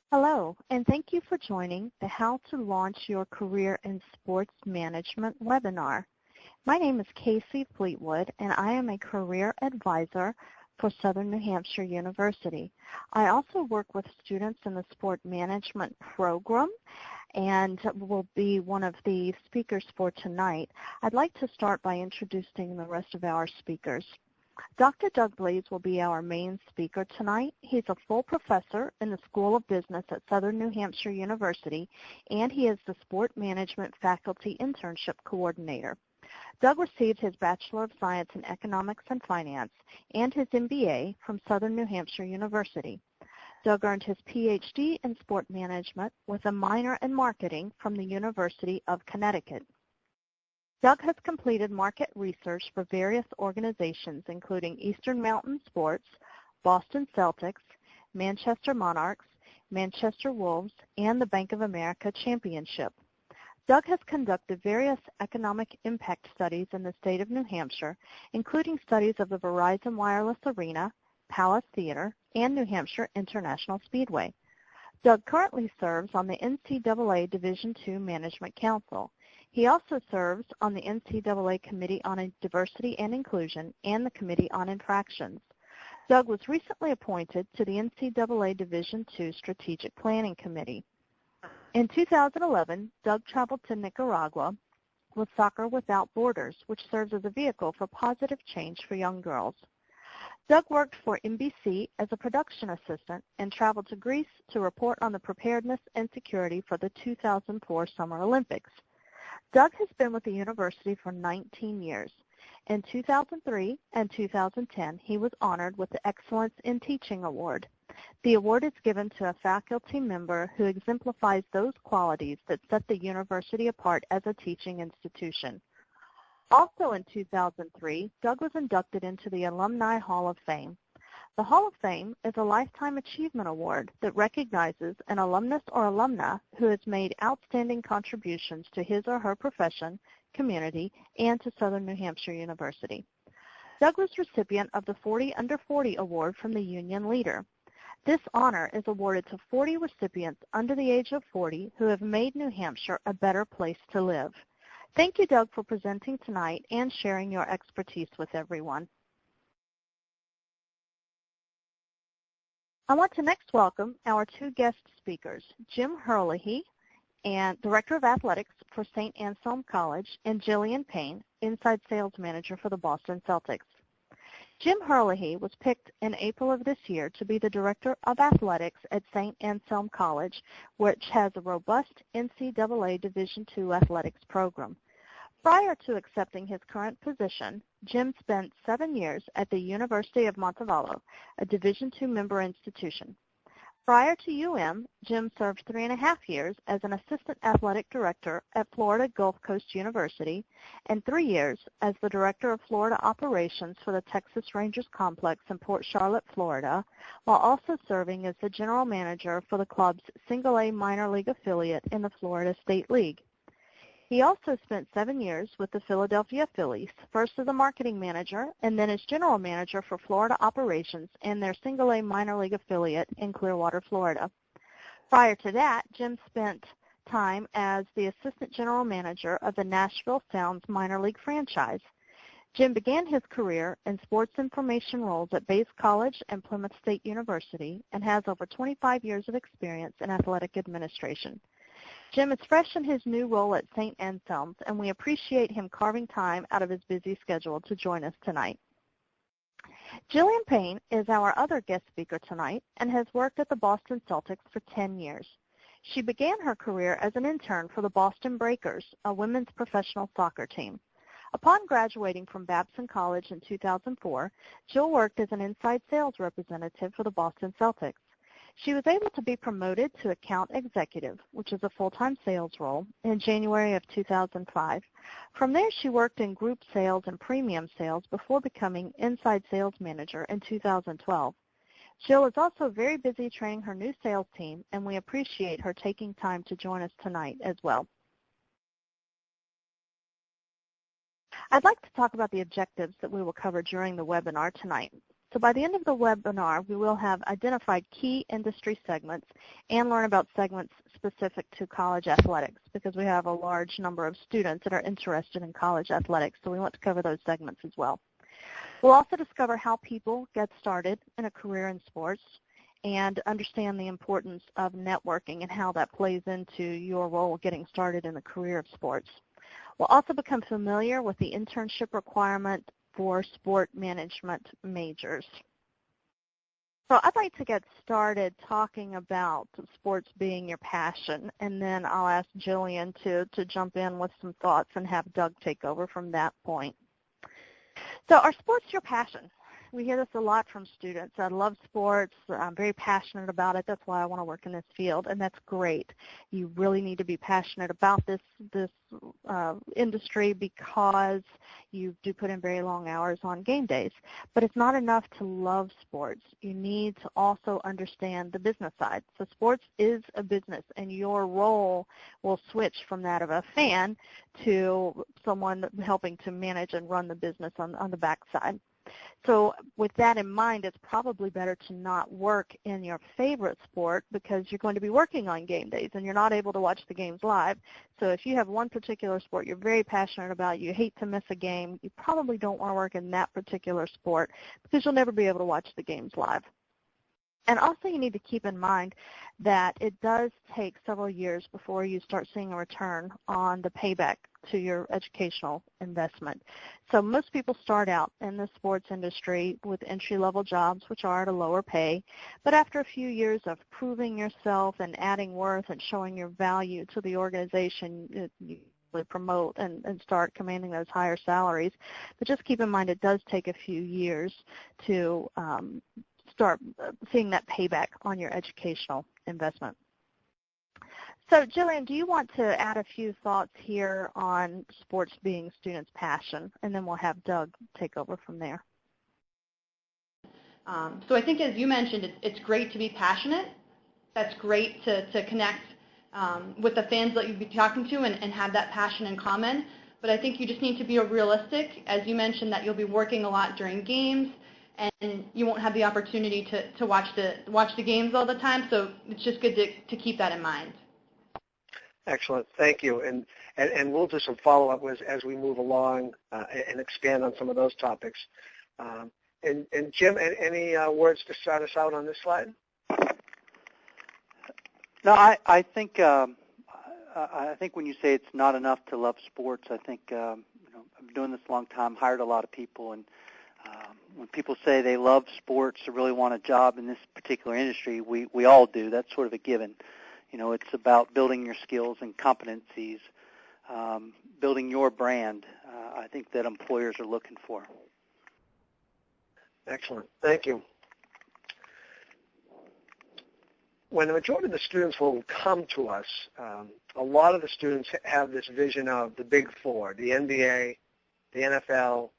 Hello, and thank you for joining the How to Launch Your Career in Sports Management webinar. My name is Kasey Fleetwood, and I am a Career Advisor for Southern New Hampshire University. I also work with students in the Sport Management program and will be one of the speakers for tonight. I'd like to start by introducing the rest of our speakers. Dr. Doug Blais will be our main speaker tonight. He's a full professor in the School of Business at Southern New Hampshire University, and he is the Sport Management Faculty Internship Coordinator. Doug received his Bachelor of Science in Economics and Finance and his MBA from Southern New Hampshire University. Doug earned his PhD in Sport Management with a minor in Marketing from the University of Connecticut. Doug has completed market research for various organizations including Eastern Mountain Sports, Boston Celtics, Manchester Monarchs, Manchester Wolves, and the Bank of America Championship. Doug has conducted various economic impact studies in the state of New Hampshire, including studies of the Verizon Wireless Arena, Palace Theater, and New Hampshire International Speedway. Doug currently serves on the NCAA Division II Management Council. He also serves on the NCAA Committee on Diversity and Inclusion and the Committee on Infractions. Doug was recently appointed to the NCAA Division II Strategic Planning Committee. In 2011, Doug traveled to Nicaragua with Soccer Without Borders, which serves as a vehicle for positive change for young girls. Doug worked for NBC as a production assistant and traveled to Greece to report on the preparedness and security for the 2004 Summer Olympics. Doug has been with the university for 19 years. In 2003 and 2010, he was honored with the Excellence in Teaching Award. The award is given to a faculty member who exemplifies those qualities that set the university apart as a teaching institution. Also in 2003, Doug was inducted into the Alumni Hall of Fame. The Hall of Fame is a Lifetime Achievement Award that recognizes an alumnus or alumna who has made outstanding contributions to his or her profession, community, and to Southern New Hampshire University. Doug was recipient of the 40 Under 40 Award from the Union Leader. This honor is awarded to 40 recipients under the age of 40 who have made New Hampshire a better place to live. Thank you, Doug, for presenting tonight and sharing your expertise with everyone. I want to next welcome our two guest speakers, Jim Hirlihy, and Director of Athletics for St. Anselm College, and Jillian Paine, Inside Sales Manager for the Boston Celtics. Jim Hirlihy was picked in April of this year to be the Director of Athletics at St. Anselm College, which has a robust NCAA Division II athletics program. Prior to accepting his current position, Jim spent 7 years at the University of Montevallo, a Division II member institution. Prior to Jim served 3.5 years as an Assistant Athletic Director at Florida Gulf Coast University and 3 years as the Director of Florida Operations for the Texas Rangers Complex in Port Charlotte, Florida, while also serving as the General Manager for the club's Single-A minor league affiliate in the Florida State League. He also spent 7 years with the Philadelphia Phillies, first as a marketing manager and then as general manager for Florida operations and their Single-A minor league affiliate in Clearwater, Florida. Prior to that, Jim spent time as the assistant general manager of the Nashville Sounds minor league franchise. Jim began his career in sports information roles at Bates College and Plymouth State University and has over 25 years of experience in athletic administration. Jim is fresh in his new role at St. Anselm's, and we appreciate him carving time out of his busy schedule to join us tonight. Jillian Paine is our other guest speaker tonight and has worked at the Boston Celtics for 10 years. She began her career as an intern for the Boston Breakers, a women's professional soccer team. Upon graduating from Babson College in 2004, Jill worked as an inside sales representative for the Boston Celtics. She was able to be promoted to account executive, which is a full-time sales role, in January of 2005. From there, she worked in group sales and premium sales before becoming inside sales manager in 2012. Jill is also very busy training her new sales team, and we appreciate her taking time to join us tonight as well. I'd like to talk about the objectives that we will cover during the webinar tonight. So by the end of the webinar, we will have identified key industry segments and learn about segments specific to college athletics because we have a large number of students that are interested in college athletics, so we want to cover those segments as well. We'll also discover how people get started in a career in sports and understand the importance of networking and how that plays into your role getting started in the career of sports. We'll also become familiar with the internship requirement for sport management majors. So I'd like to get started talking about sports being your passion, and then I'll ask Jillian to jump in with some thoughts and have Doug take over from that point. So are sports your passion? We hear this a lot from students. I love sports. I'm very passionate about it. That's why I want to work in this field, and that's great. You really need to be passionate about this industry because you do put in very long hours on game days. But it's not enough to love sports. You need to also understand the business side. So sports is a business, and your role will switch from that of a fan to someone helping to manage and run the business on the backside. So with that in mind, it's probably better to not work in your favorite sport because you're going to be working on game days and you're not able to watch the games live. So if you have one particular sport you're very passionate about, you hate to miss a game, you probably don't want to work in that particular sport because you'll never be able to watch the games live. And also you need to keep in mind that it does take several years before you start seeing a return on the payback to your educational investment. So most people start out in the sports industry with entry-level jobs, which are at a lower pay, but after a few years of proving yourself and adding worth and showing your value to the organization, you promote and start commanding those higher salaries. But just keep in mind it does take a few years to start seeing that payback on your educational investment. So Jillian, do you want to add a few thoughts here on sports being students' passion, and then we'll have Doug take over from there. So I think, as you mentioned, it's great to be passionate. That's great to connect with the fans that you'll be talking to and have that passion in common. But I think you just need to be realistic. As you mentioned, that you'll be working a lot during games, and you won't have the opportunity to watch the games all the time. So it's just good to keep that in mind. Excellent. Thank you. And we'll do some follow-up as we move along and expand on some of those topics. And Jim, any words to start us out on this slide? No, I think when you say it's not enough to love sports, I think I've been doing this a long time, hired a lot of people, and when people say they love sports or really want a job in this particular industry, we all do. That's sort of a given. It's about building your skills and competencies, building your brand, I think that employers are looking for. Excellent. Thank you. When the majority of the students will come to us, a lot of the students have this vision of the Big Four, the NBA, the NFL,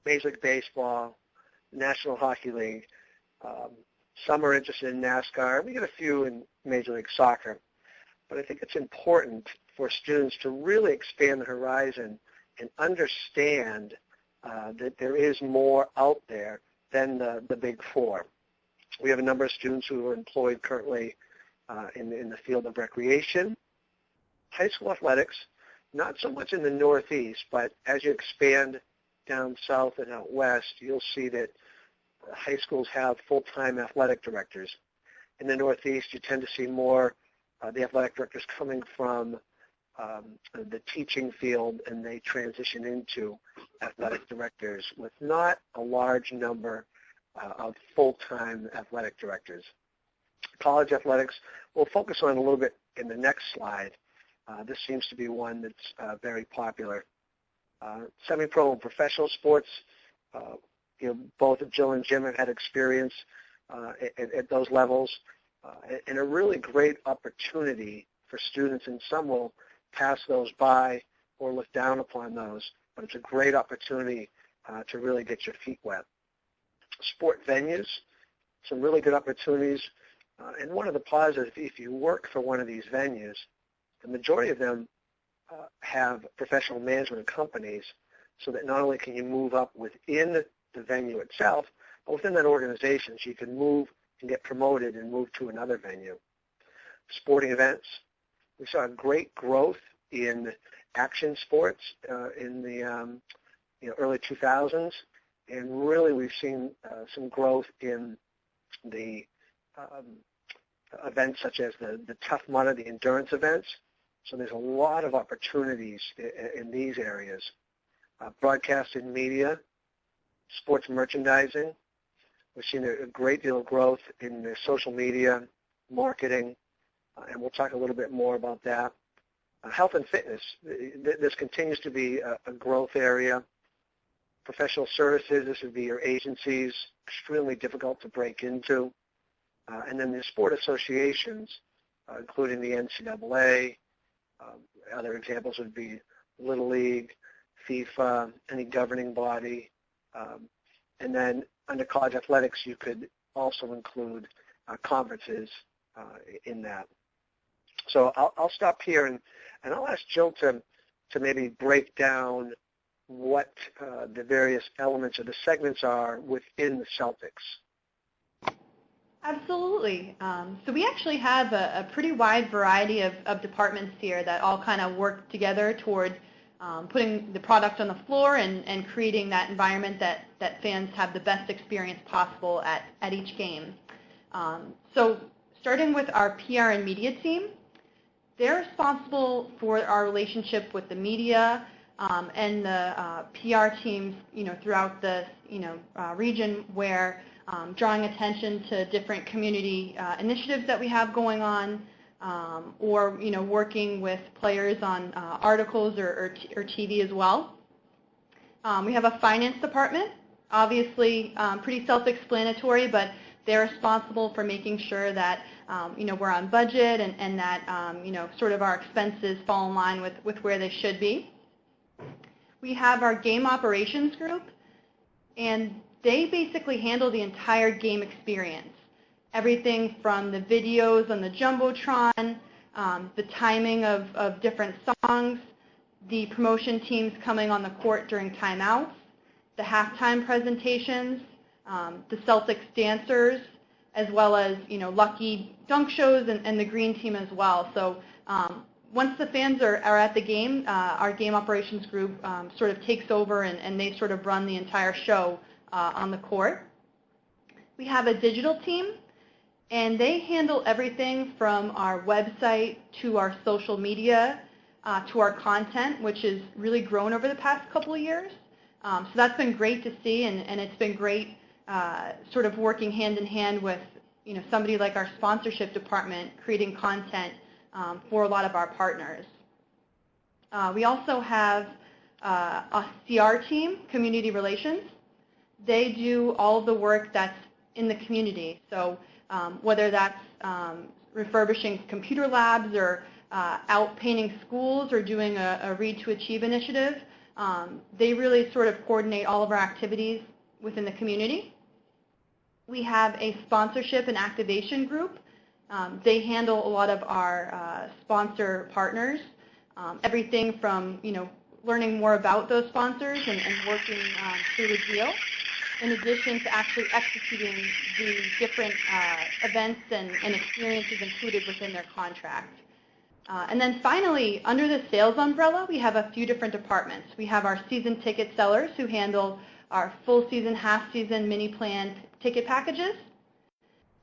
Major League Baseball, National Hockey League. Some are interested in NASCAR. We get a few in Major League Soccer. But I think it's important for students to really expand the horizon and understand that there is more out there than the Big Four. We have a number of students who are employed currently in the field of recreation, high school athletics, not so much in the Northeast, but as you expand down south and out west, you'll see that high schools have full-time athletic directors. In the Northeast, you tend to see more the athletic directors coming from the teaching field, and they transition into athletic directors with not a large number of full-time athletic directors. College athletics, we'll focus on a little bit in the next slide. This seems to be one that's very popular. Semi-pro and professional sports, both Jill and Jim have had experience at those levels, and a really great opportunity for students, and some will pass those by or look down upon those, but it's a great opportunity to really get your feet wet. Sport venues, some really good opportunities, and one of the positives, if you work for one of these venues, the majority of them have professional management companies, so that not only can you move up within the venue itself, within that organization, so you can move and get promoted and move to another venue. Sporting events. We saw great growth in action sports in the early 2000s, and really we've seen some growth in the events such as the Tough Mudder, the endurance events. So there's a lot of opportunities in these areas. Broadcast and media, sports merchandising. We've seen a great deal of growth in the social media, marketing, and we'll talk a little bit more about that. Health and fitness. This continues to be a growth area. Professional services, this would be your agencies, extremely difficult to break into. And then the sport associations, including the NCAA. Other examples would be Little League, FIFA, any governing body. And then under college athletics, you could also include conferences in that. So I'll stop here, and I'll ask Jill to maybe break down what the various elements of the segments are within the Celtics. Absolutely. So we actually have a pretty wide variety of departments here that all kind of work together toward putting the product on the floor and creating that environment that fans have the best experience possible at each game. So starting with our PR and media team, they're responsible for our relationship with the media and the PR teams, throughout the region, where drawing attention to different community initiatives that we have going on, or working with players on articles or TV as well. We have a finance department, obviously pretty self-explanatory, but they're responsible for making sure that we're on budget and that sort of our expenses fall in line with where they should be. We have our game operations group, and they basically handle the entire game experience. Everything from the videos on the Jumbotron, the timing of different songs, the promotion teams coming on the court during timeouts, the halftime presentations, the Celtics dancers, as well as lucky dunk shows and the green team as well. So once the fans are at the game, our game operations group sort of takes over and they sort of run the entire show on the court. We have a digital team, and they handle everything from our website to our social media to our content, which has really grown over the past couple of years. So that's been great to see, and it's been great sort of working hand in hand with somebody like our sponsorship department creating content for a lot of our partners. We also have a CR team, community relations. They do all of the work that's in the community. So whether that's refurbishing computer labs or out painting schools or doing a Read to Achieve initiative, they really sort of coordinate all of our activities within the community. We have a sponsorship and activation group. They handle a lot of our sponsor partners, everything from learning more about those sponsors and working through the deal, in addition to actually executing the different events and experiences included within their contract. And then finally, under the sales umbrella, we have a few different departments. We have our season ticket sellers who handle our full season, half season, mini plan ticket packages.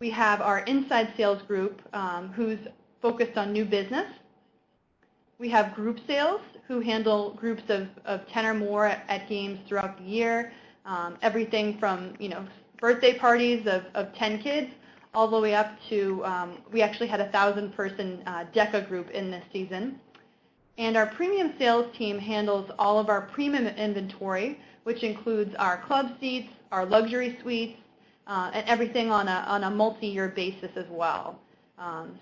We have our inside sales group who's focused on new business. We have group sales who handle groups of 10 or more at games throughout the year. Everything from birthday parties of 10 kids all the way up to we actually had a 1,000-person DECA group in this season. And our premium sales team handles all of our premium inventory, which includes our club seats, our luxury suites, and everything on a multi-year basis as well.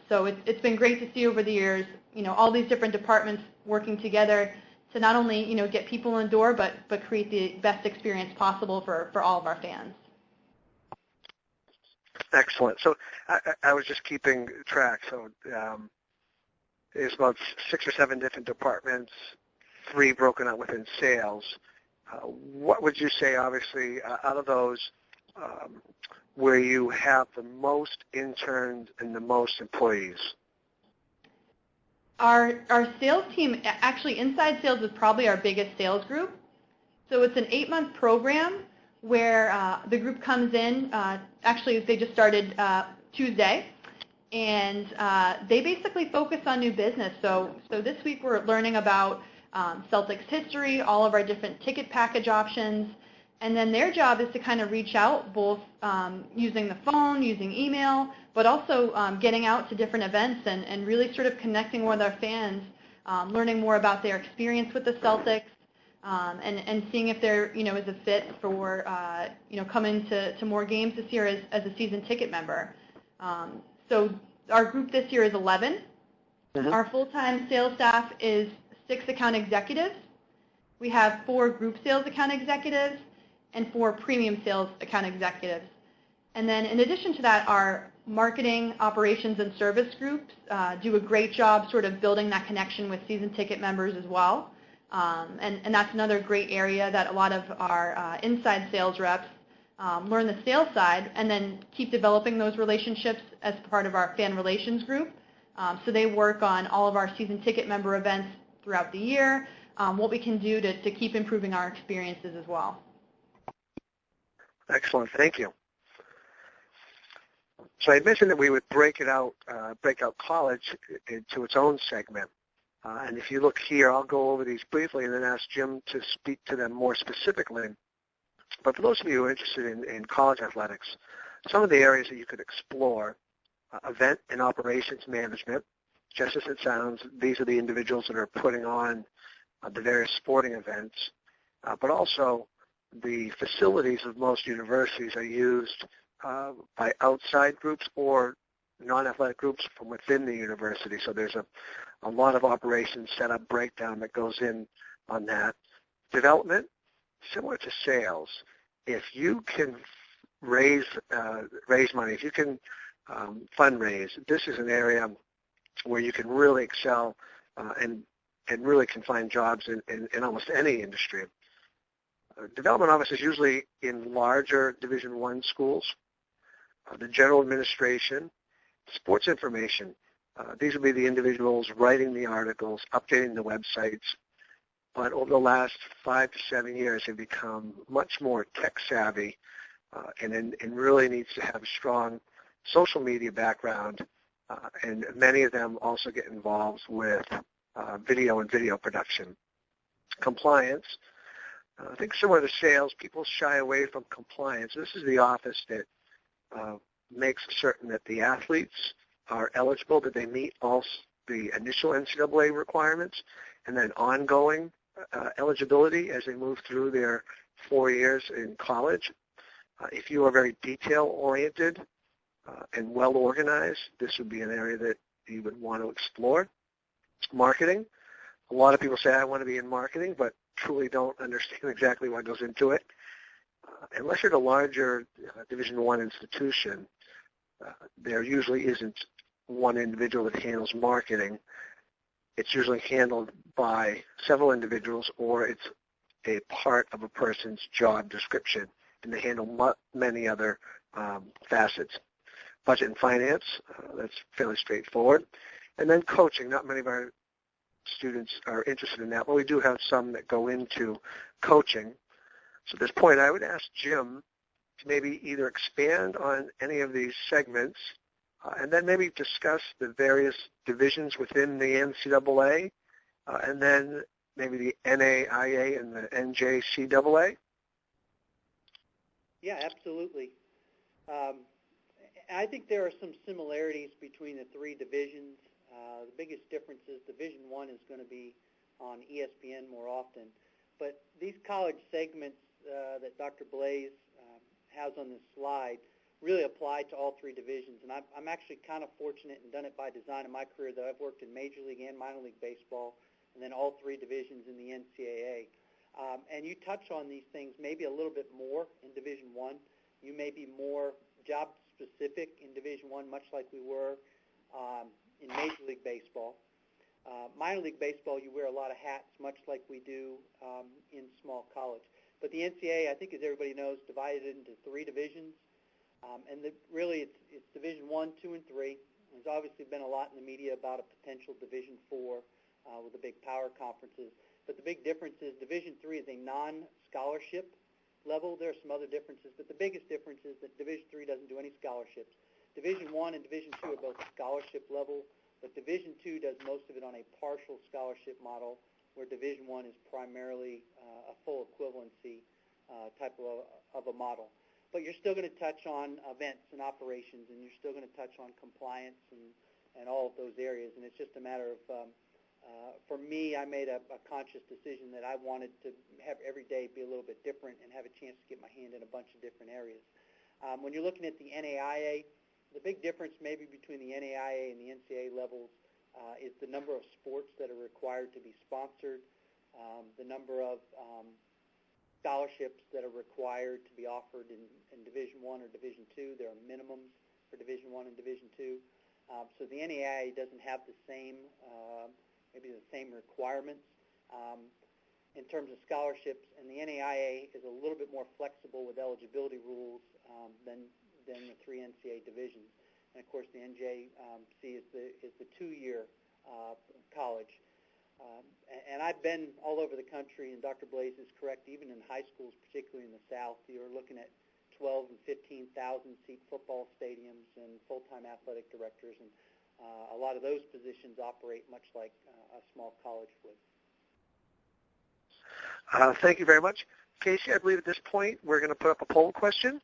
So it's been great to see over the years, all these different departments working together to not only get people in the door, but create the best experience possible for all of our fans. Excellent. So I was just keeping track. So there's about 6 or 7 different departments, 3 broken out within sales. What would you say, obviously, out of those, where you have the most interns and the most employees? Our sales team, actually inside sales is probably our biggest sales group. So it's an 8-month program where the group comes in, actually they just started Tuesday, and they basically focus on new business. So this week we're learning about Celtics history, all of our different ticket package options, and then their job is to kind of reach out both using the phone, using email, but also getting out to different events and really sort of connecting with our fans, learning more about their experience with the Celtics, and seeing if there is a fit for coming to more games this year as a season ticket member. So our group this year is 11. Mm-hmm. Our full-time sales staff is 6 account executives. We have 4 group sales account executives and 4 premium sales account executives. And then in addition to that, our marketing, operations, and service groups do a great job sort of building that connection with season ticket members as well. And that's another great area that a lot of our inside sales reps learn the sales side and then keep developing those relationships as part of our fan relations group. So they work on all of our season ticket member events throughout the year, what we can do to keep improving our experiences as well. Excellent. Thank you. So I mentioned that we would break out college into its own segment. And if you look here, I'll go over these briefly and then ask Jim to speak to them more specifically. But for those of you who are interested in college athletics, some of the areas that you could explore, event and operations management, just as it sounds, these are the individuals that are putting on the various sporting events, but also the facilities of most universities are used by outside groups or non-athletic groups from within the university. So there's a lot of operations setup breakdown that goes in on that. Development, similar to sales. If you can raise money, if you can fundraise, this is an area where you can really excel and really can find jobs in almost any industry. Development office is usually in larger Division I schools. The general administration, sports information. These will be the individuals writing the articles, updating the websites. But over the last 5 to 7 years, they've become much more tech savvy and really needs to have a strong social media background. And many of them also get involved with video and video production. Compliance. I think similar to sales, people shy away from compliance. This is the office that makes certain that the athletes are eligible, that they meet all the initial NCAA requirements, and then ongoing eligibility as they move through their 4 years in college. If you are very detail-oriented and well-organized, this would be an area that you would want to explore. Marketing. A lot of people say, I want to be in marketing, but truly don't understand exactly what goes into it. Unless you're at a larger Division I institution, there usually isn't one individual that handles marketing. It's usually handled by several individuals, or it's a part of a person's job description, and they handle many other facets. Budget and finance, that's fairly straightforward. And then coaching. Not many of our students are interested in that, but we do have some that go into coaching. So at this point, I would ask Jim to maybe either expand on any of these segments and then maybe discuss the various divisions within the NCAA and then maybe the NAIA and the NJCAA. Yeah, absolutely. I think there are some similarities between the 3 divisions. The biggest difference is Division I is going to be on ESPN more often. But these college segments that Dr. Blais has on this slide really apply to all 3 divisions. And I'm actually kind of fortunate and done it by design in my career that I've worked in Major League and minor league baseball and then all 3 divisions in the NCAA. And you touch on these things maybe a little bit more in Division I. You may be more job-specific in Division I, much like we were in Major League Baseball. Minor league baseball, you wear a lot of hats, much like we do in small college. But the NCAA, I think, as everybody knows, divided it into 3 divisions. Really, it's Division 1, 2, and 3. There's obviously been a lot in the media about a potential Division 4 with the big power conferences. But the big difference is Division 3 is a non-scholarship level. There are some other differences, but the biggest difference is that Division 3 doesn't do any scholarships. Division 1 and Division 2 are both scholarship level, but Division 2 does most of it on a partial scholarship model, where Division 1 is primarily a full equivalency type of a model. But you're still going to touch on events and operations, and you're still going to touch on compliance and all of those areas. And it's just a matter of, for me, I made a conscious decision that I wanted to have every day be a little bit different and have a chance to get my hand in a bunch of different areas. When you're looking at the NAIA, the big difference maybe between the NAIA and the NCAA levels is the number of sports that are required to be sponsored, the number of scholarships that are required to be offered in Division 1 or Division 2. There are minimums for Division 1 and Division 2. So the NAIA doesn't have the same, maybe the same requirements in terms of scholarships, and the NAIA is a little bit more flexible with eligibility rules than the 3 NCAA divisions. And of course, the NJC is the 2-year college. And I've been all over the country, and Dr. Blais is correct, even in high schools, particularly in the South, you're looking at 12 and 15,000 seat football stadiums and full-time athletic directors, and a lot of those positions operate much like a small college would. Thank you very much. Kasey, I believe at this point we're going to put up a poll question.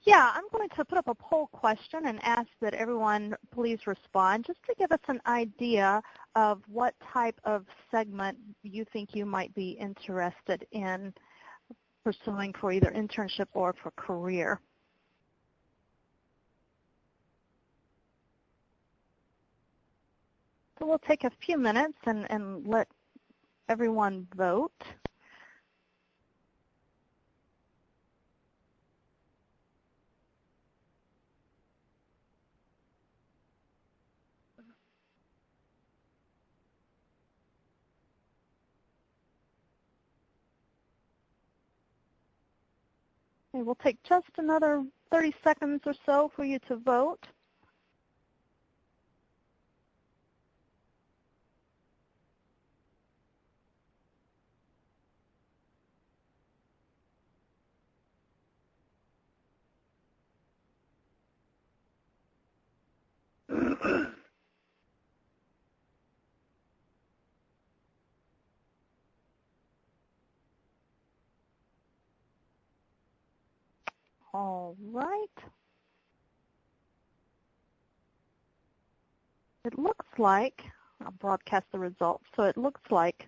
Yeah, I'm going to put up a poll question and ask that everyone please respond, just to give us an idea of what type of segment you think you might be interested in pursuing for either internship or for career. So we'll take a few minutes and let everyone vote. Okay, we'll take just another 30 seconds or so for you to vote. All right. It looks like, I'll broadcast the results, so it looks like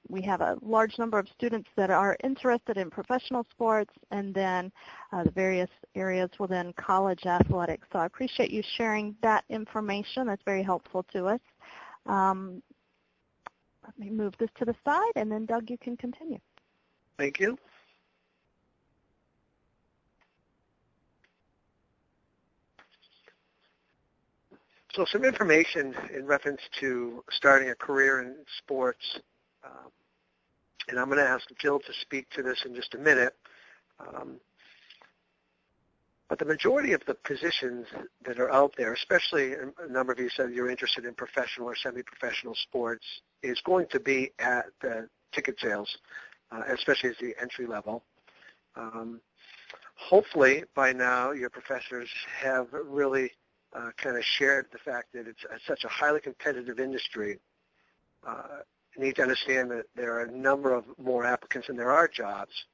we have a large number of students that are interested in professional sports and then the various areas within college athletics. So I appreciate you sharing that information. That's very helpful to us. Let me move this to the side, and then Doug, you can continue. Thank you. So some information in reference to starting a career in sports, and I'm going to ask Jill to speak to this in just a minute. But the majority of the positions that are out there, especially a number of you said you're interested in professional or semi-professional sports, is going to be at the ticket sales, especially as the entry level. Hopefully by now your professors have really kind of shared the fact that it's such a highly competitive industry. You need to understand that there are a number of more applicants than there are jobs.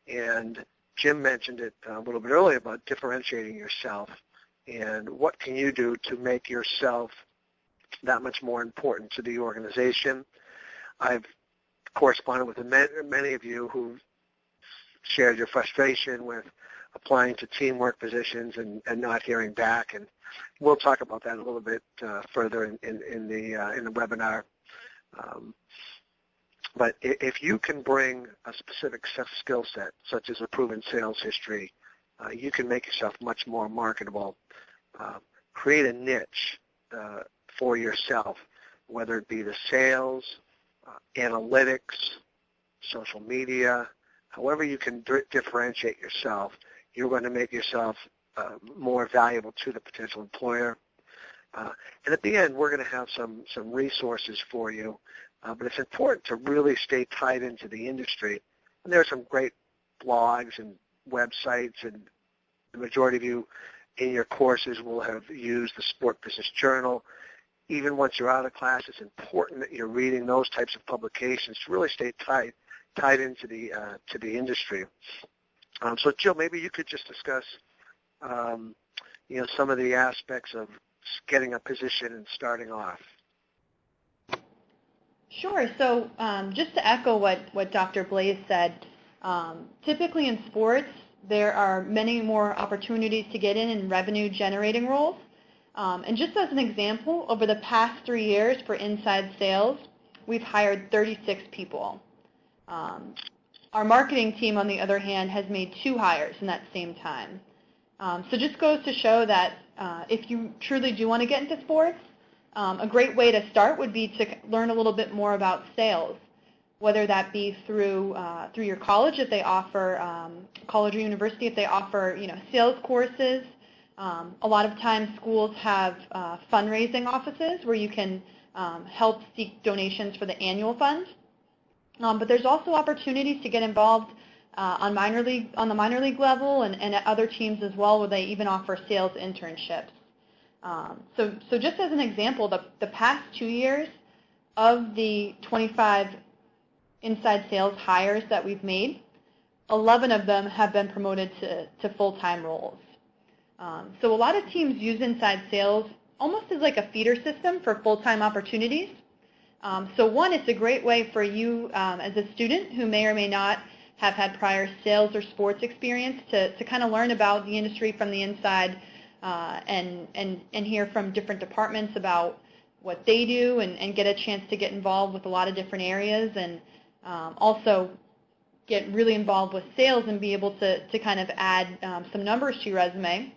And Jim mentioned it a little bit earlier about differentiating yourself and what can you do to make yourself that much more important to the organization. I've corresponded with many of you who shared your frustration with applying to teamwork positions and not hearing back, and we'll talk about that a little bit further in the webinar. But if you can bring a specific skill set, such as a proven sales history, you can make yourself much more marketable. Create a niche for yourself, whether it be the sales, analytics, social media, however you can differentiate yourself, you're going to make yourself more valuable to the potential employer. And at the end, we're going to have some resources for you, but it's important to really stay tied into the industry. And there are some great blogs and websites, and the majority of you in your courses will have used the Sport Business Journal. Even once you're out of class, it's important that you're reading those types of publications to really stay tied into the industry. So, Jill, maybe you could just discuss, some of the aspects of getting a position and starting off. Sure. So just to echo what Dr. Blais said, typically in sports, there are many more opportunities to get in revenue-generating roles. And just as an example, over the past 3 years for inside sales, we've hired 36 people. Our marketing team, on the other hand, has made 2 hires in that same time. So just goes to show that if you truly do want to get into sports, a great way to start would be to learn a little bit more about sales, whether that be through your college if they offer, college or university if they offer sales courses. A lot of times schools have fundraising offices where you can help seek donations for the annual fund. But there's also opportunities to get involved on the minor league level and at other teams as well, where they even offer sales internships. So just as an example, the past 2 years of the 25 inside sales hires that we've made, 11 of them have been promoted to full-time roles. So a lot of teams use inside sales almost as like a feeder system for full-time opportunities. So one, it's a great way for you as a student who may or may not have had prior sales or sports experience to kind of learn about the industry from the inside and hear from different departments about what they do and get a chance to get involved with a lot of different areas and also get really involved with sales and be able to kind of add some numbers to your resume.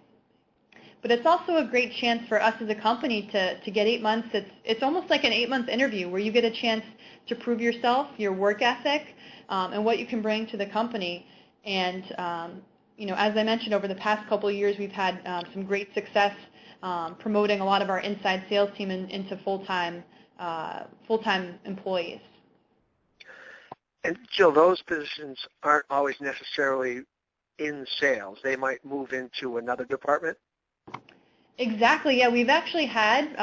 But it's also a great chance for us as a company to get 8 months. It's almost like an 8-month interview where you get a chance to prove yourself, your work ethic, and what you can bring to the company. And as I mentioned, over the past couple of years, we've had some great success promoting a lot of our inside sales team into full-time employees. And Jill, those positions aren't always necessarily in sales. They might move into another department. Exactly. Yeah, we've actually had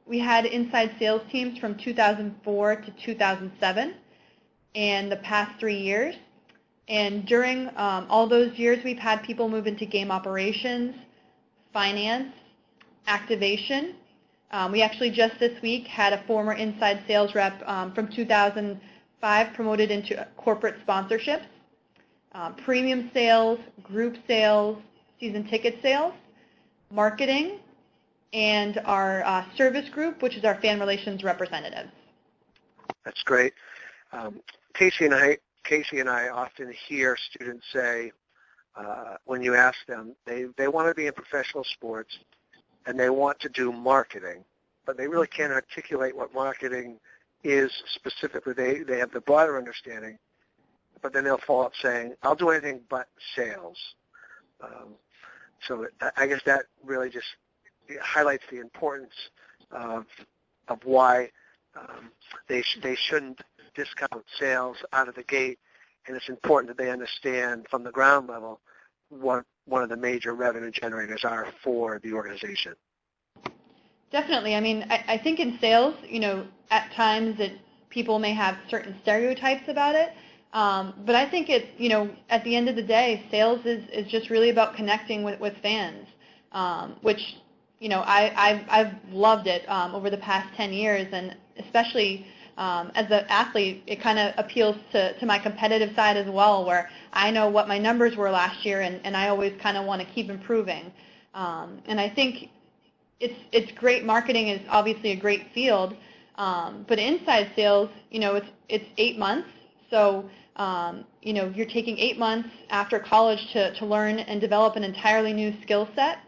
we had inside sales teams from 2004 to 2007, and the past 3 years. And during all those years, we've had people move into game operations, finance, activation. We actually just this week had a former inside sales rep from 2005 promoted into corporate sponsorships, premium sales, group sales, season ticket sales, marketing, and our service group, which is our fan relations representatives. That's great. Kasey and I often hear students say, when you ask them, they want to be in professional sports and they want to do marketing, but they really can't articulate what marketing is specifically. They have the broader understanding, but then they'll follow up saying, I'll do anything but sales. So I guess that really just highlights the importance of why they shouldn't discount sales out of the gate, and it's important that they understand from the ground level what one of the major revenue generators are for the organization. Definitely. I mean, I think in sales, at times people may have certain stereotypes about it. But I think it's, at the end of the day, sales is just really about connecting with fans, which, I've loved it over the past 10 years. And especially as an athlete, it kind of appeals to my competitive side as well, where I know what my numbers were last year, and I always kind of want to keep improving. And I think it's great. Marketing is obviously a great field, but inside sales, it's 8 months. So, you're taking 8 months after college to learn and develop an entirely new skill set.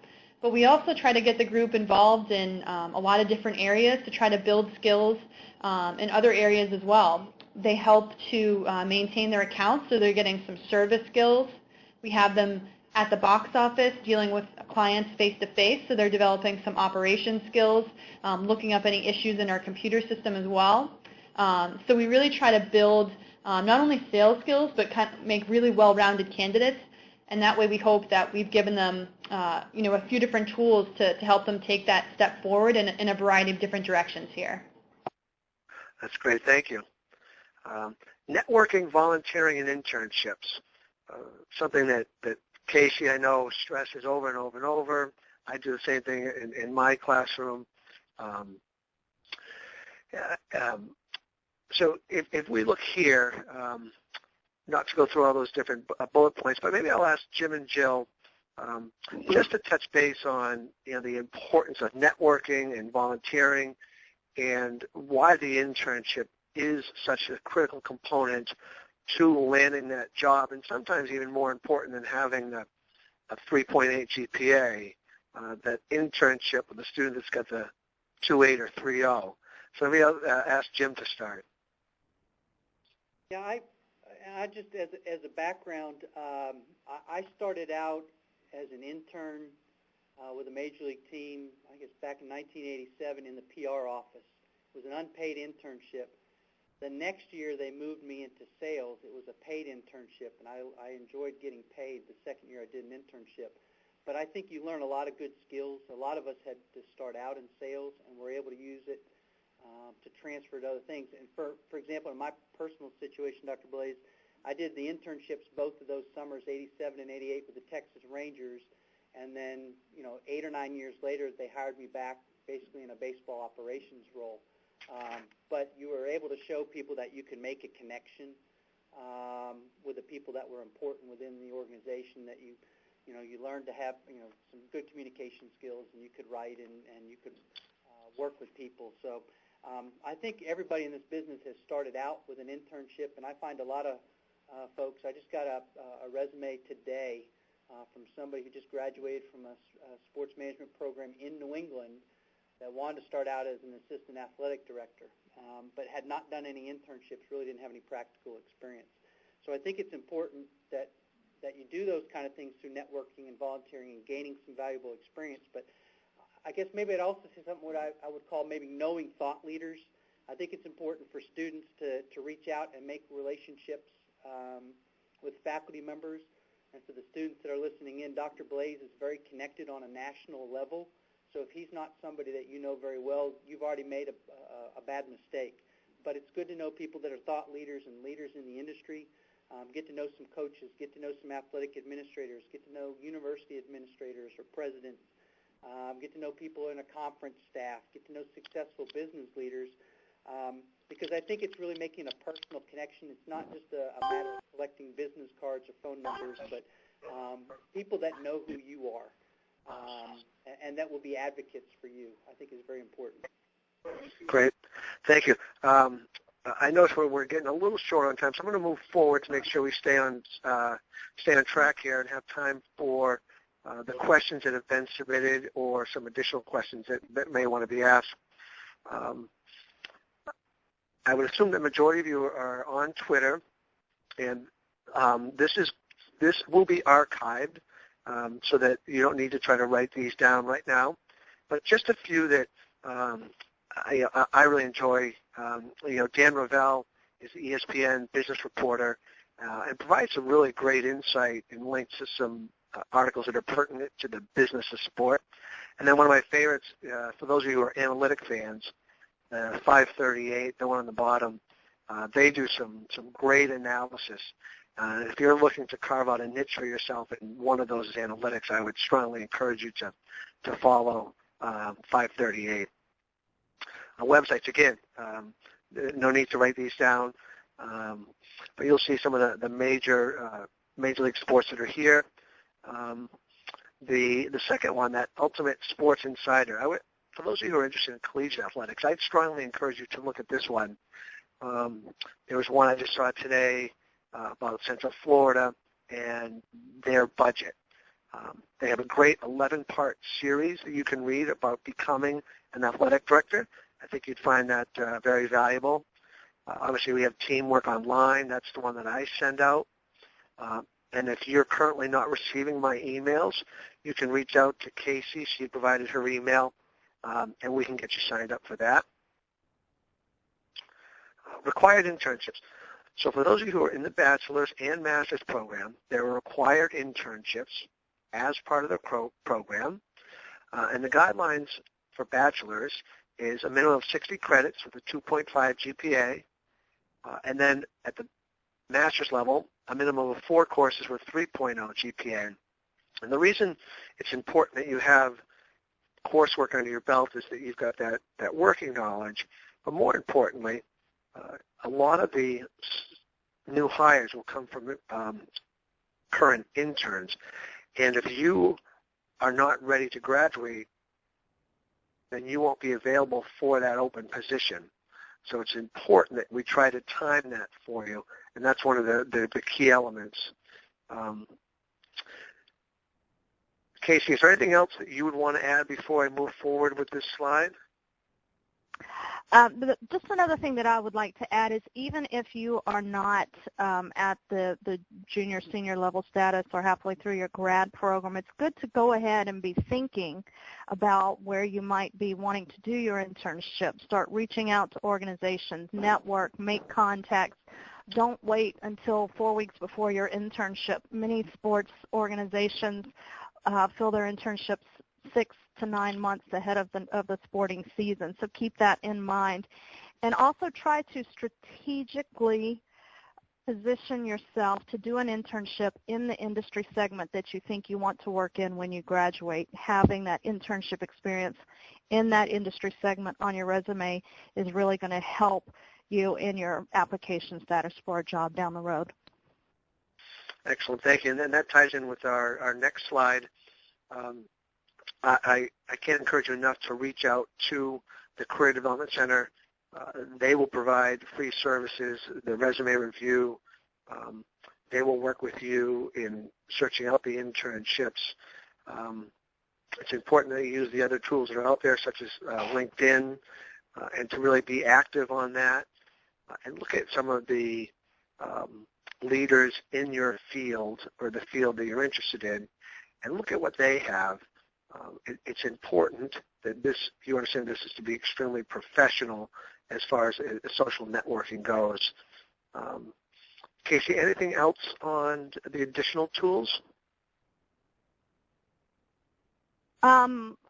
But we also try to get the group involved in a lot of different areas to try to build skills in other areas as well. They help to maintain their accounts, so they're getting some service skills. We have them at the box office dealing with clients face-to-face, so they're developing some operation skills, looking up any issues in our computer system as well. So we really try to build not only sales skills, but kind of make really well-rounded candidates, and that way we hope that we've given them a few different tools to help them take that step forward in a variety of different directions here. That's great. Thank you. Networking, volunteering, and internships, something that Kasey, I know, stresses over and over and over. I do the same thing in my classroom. So if we look here, not to go through all those different bullet points, but maybe I'll ask Jim and Jill just to touch base on the importance of networking and volunteering and why the internship is such a critical component to landing that job, and sometimes even more important than having a 3.8 GPA, that internship with a student that's got the 2.8 or 3.0. So maybe I'll ask Jim to start. Yeah, I just, as a background, I started out as an intern with a Major League team, I guess back in 1987 in the PR office. It was an unpaid internship. The next year they moved me into sales. It was a paid internship, and I enjoyed getting paid the second year I did an internship. But I think you learn a lot of good skills. A lot of us had to start out in sales, and were able to use it to transfer to other things. And for example, in my personal situation, Dr. Blais, I did the internships both of those summers, 87 and 88, with the Texas Rangers. And then, 8 or 9 years later, they hired me back basically in a baseball operations role. But you were able to show people that you can make a connection with the people that were important within the organization, that you learned to have, some good communication skills, and you could write and you could work with people. So I think everybody in this business has started out with an internship, and I find a lot of folks, I just got a resume today from somebody who just graduated from a sports management program in New England that wanted to start out as an assistant athletic director, but had not done any internships, really didn't have any practical experience. So I think it's important that you do those kind of things through networking and volunteering and gaining some valuable experience. But I guess maybe I'd also say something what I would call maybe knowing thought leaders. I think it's important for students to reach out and make relationships with faculty members. And for the students that are listening in, Dr. Blais is very connected on a national level. So if he's not somebody that you know very well, you've already made a bad mistake. But it's good to know people that are thought leaders and leaders in the industry. Get to know some coaches, get to know some athletic administrators, get to know university administrators or presidents, get to know people in a conference staff, get to know successful business leaders, because I think it's really making a personal connection. It's not just a matter of collecting business cards or phone numbers, but people that know who you are. And that will be advocates for you, I think is very important. Great. Thank you. I notice we're getting a little short on time, so I'm going to move forward to make sure we stay on track here and have time for the questions that have been submitted or some additional questions that may want to be asked. I would assume the majority of you are on Twitter, and this will be archived. So that you don't need to try to write these down right now. But just a few that I really enjoy. Dan Ravel is the ESPN business reporter and provides some really great insight and links to some articles that are pertinent to the business of sport. And then one of my favorites, for those of you who are analytic fans, 538, the one on the bottom, they do some great analysis. If you're looking to carve out a niche for yourself in one of those analytics, I would strongly encourage you to follow 538. Websites, again, no need to write these down, but you'll see some of the major Major League sports that are here. The second one, that Ultimate Sports Insider, for those of you who are interested in collegiate athletics, I'd strongly encourage you to look at this one. There was one I just saw today about Central Florida and their budget. They have a great 11-part series that you can read about becoming an athletic director. I think you'd find that very valuable. Obviously, we have Teamwork Online. That's the one that I send out. And if you're currently not receiving my emails, you can reach out to Kasey. She provided her email, and we can get you signed up for that. Required internships. So for those of you who are in the bachelor's and master's program, there are required internships as part of the program. And the guidelines for bachelor's is a minimum of 60 credits with a 2.5 GPA. And then at the master's level, a minimum of 4 courses with 3.0 GPA. And the reason it's important that you have coursework under your belt is that you've got that working knowledge. But more importantly, a lot of the new hires will come from current interns. And if you are not ready to graduate, then you won't be available for that open position. So it's important that we try to time that for you, and that's one of the key elements. Kasey, is there anything else that you would want to add before I move forward with this slide? Just another thing that I would like to add is even if you are not at the junior, senior level status or halfway through your grad program, it's good to go ahead and be thinking about where you might be wanting to do your internship. Start reaching out to organizations, network, make contacts. Don't wait until 4 weeks before your internship. Many sports organizations fill their internships 6 to 9 months ahead of the sporting season. So keep that in mind. And also try to strategically position yourself to do an internship in the industry segment that you think you want to work in when you graduate. Having that internship experience in that industry segment on your resume is really going to help you in your application status for a job down the road. Excellent. Thank you. And then that ties in with our next slide. I can't encourage you enough to reach out to the Career Development Center. They will provide free services, the resume review. They will work with you in searching out the internships. It's important that you use the other tools that are out there, such as LinkedIn, and to really be active on that. And look at some of the leaders in your field or the field that you're interested in, and look at what they have. It's important that you understand this is to be extremely professional as far as social networking goes. Kasey, anything else on the additional tools?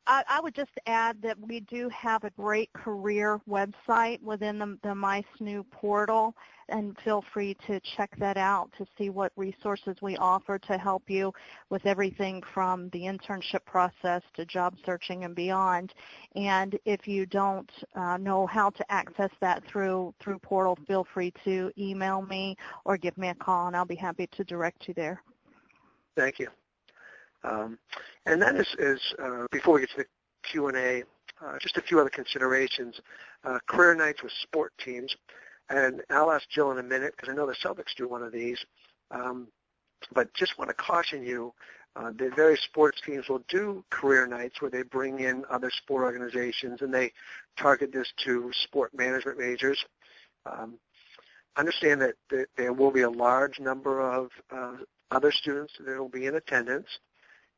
I would just add that we do have a great career website within the MySNHU portal, and feel free to check that out to see what resources we offer to help you with everything from the internship process to job searching and beyond. And if you don't know how to access that through portal, feel free to email me or give me a call, and I'll be happy to direct you there. Thank you. And that is before we get to the Q&A, just a few other considerations. Career nights with sport teams, and I'll ask Jill in a minute because I know the Celtics do one of these, but just want to caution you, the various sports teams will do career nights where they bring in other sport organizations and they target this to sport management majors. Understand that there will be a large number of other students that will be in attendance.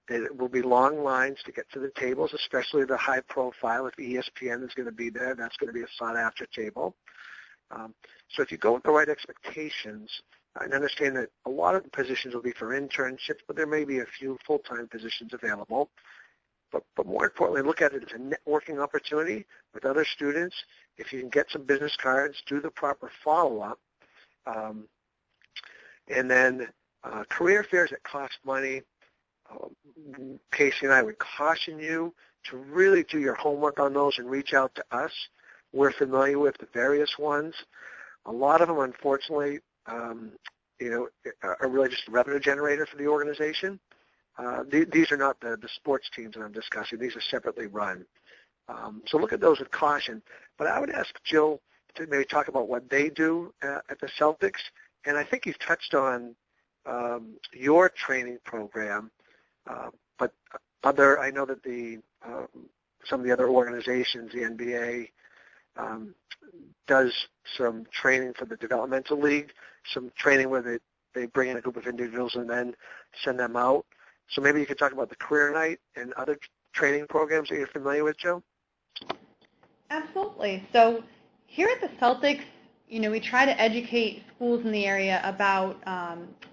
There will be long lines to get to the tables, especially the high profile. If ESPN is going to be there, that's going to be a sought-after table. So if you go with the right expectations, and understand that a lot of the positions will be for internships, but there may be a few full-time positions available. But more importantly, look at it as a networking opportunity with other students. If you can get some business cards, do the proper follow-up. And then career fairs that cost money. Kasey and I would caution you to really do your homework on those and reach out to us. We're familiar with the various ones. A lot of them, unfortunately, are really just a revenue generator for the organization. These are not the sports teams that I'm discussing. These are separately run. So look at those with caution. But I would ask Jill to maybe talk about what they do at the Celtics. And I think you've touched on your training program. But I know that some of the other organizations, the NBA, does some training for the developmental league, some training where they bring in a group of individuals and then send them out. So maybe you could talk about the career night and other training programs that you're familiar with, Jill? Absolutely. So here at the Celtics, we try to educate schools in the area about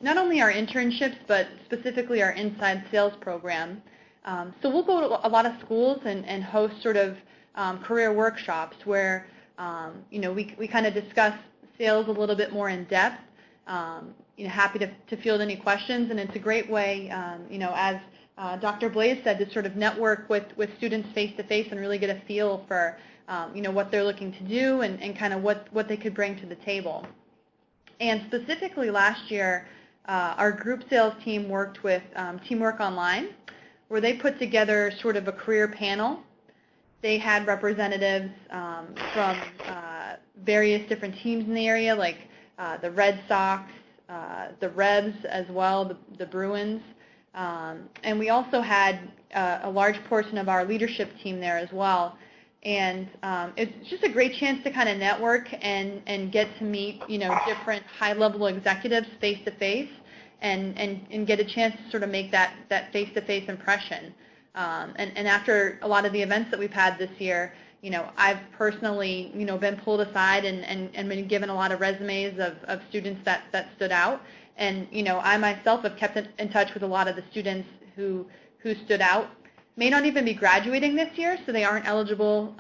not only our internships, but specifically our inside sales program. So we'll go to a lot of schools and host sort of career workshops where, we kind of discuss sales a little bit more in depth. Happy to field any questions, and it's a great way, as Dr. Blais said, to sort of network with students face-to-face and really get a feel for, what they're looking to do and kind of what they could bring to the table. And specifically last year, our group sales team worked with Teamwork Online, where they put together sort of a career panel. They had representatives from various different teams in the area, like the Red Sox, the Rebs as well, the Bruins. And we also had a large portion of our leadership team there as well. And it's just a great chance to kind of network and get to meet, different high-level executives face-to-face and get a chance to sort of make that face-to-face impression. And after a lot of the events that we've had this year, I've personally, been pulled aside and been given a lot of resumes of students that stood out. And, I myself have kept in touch with a lot of the students who stood out. May not even be graduating this year, so they aren't eligible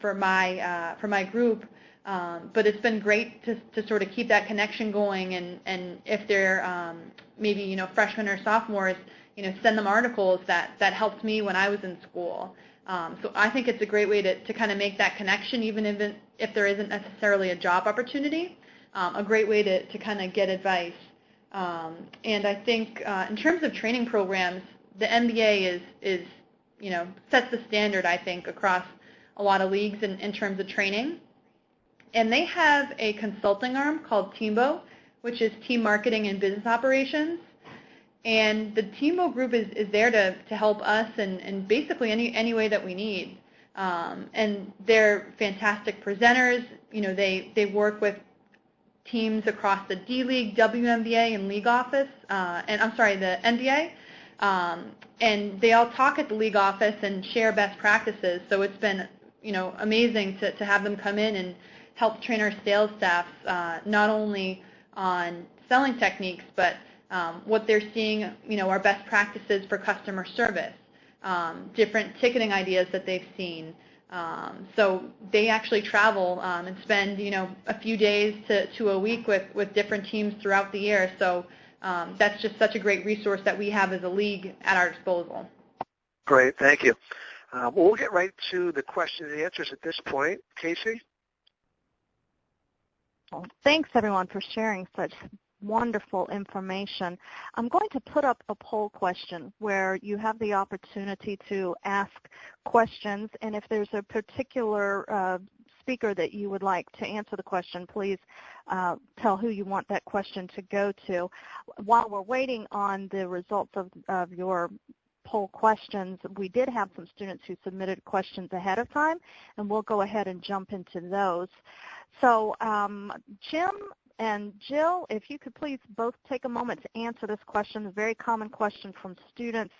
for my group. But it's been great to sort of keep that connection going. And if they're maybe, freshmen or sophomores, send them articles that helped me when I was in school. So I think it's a great way to kind of make that connection, even if there isn't necessarily a job opportunity, a great way to kind of get advice. And I think in terms of training programs, the MBA is sets the standard, I think, across a lot of leagues in terms of training. And they have a consulting arm called TEAMBO, which is Team Marketing and Business Operations. And the TEAMBO group is there to help us in basically any way that we need. And they're fantastic presenters. They work with teams across the D-League, WNBA, and league office, the NBA. And they all talk at the league office and share best practices. So it's been, amazing to have them come in and help train our sales staff, not only on selling techniques, but what they're seeing, our best practices for customer service, different ticketing ideas that they've seen. So they actually travel and spend, a few days to a week with different teams throughout the year. So that's just such a great resource that we have as a league at our disposal. Great, thank you. Well, we'll get right to the questions and answers at this point. Kasey? Well, thanks, everyone, for sharing such wonderful information. I'm going to put up a poll question where you have the opportunity to ask questions, and if there's a particular speaker that you would like to answer the question, please tell who you want that question to go to. While we're waiting on the results of your poll questions, we did have some students who submitted questions ahead of time, and we'll go ahead and jump into those. So Jim and Jill, if you could please both take a moment to answer this question, a very common question from students.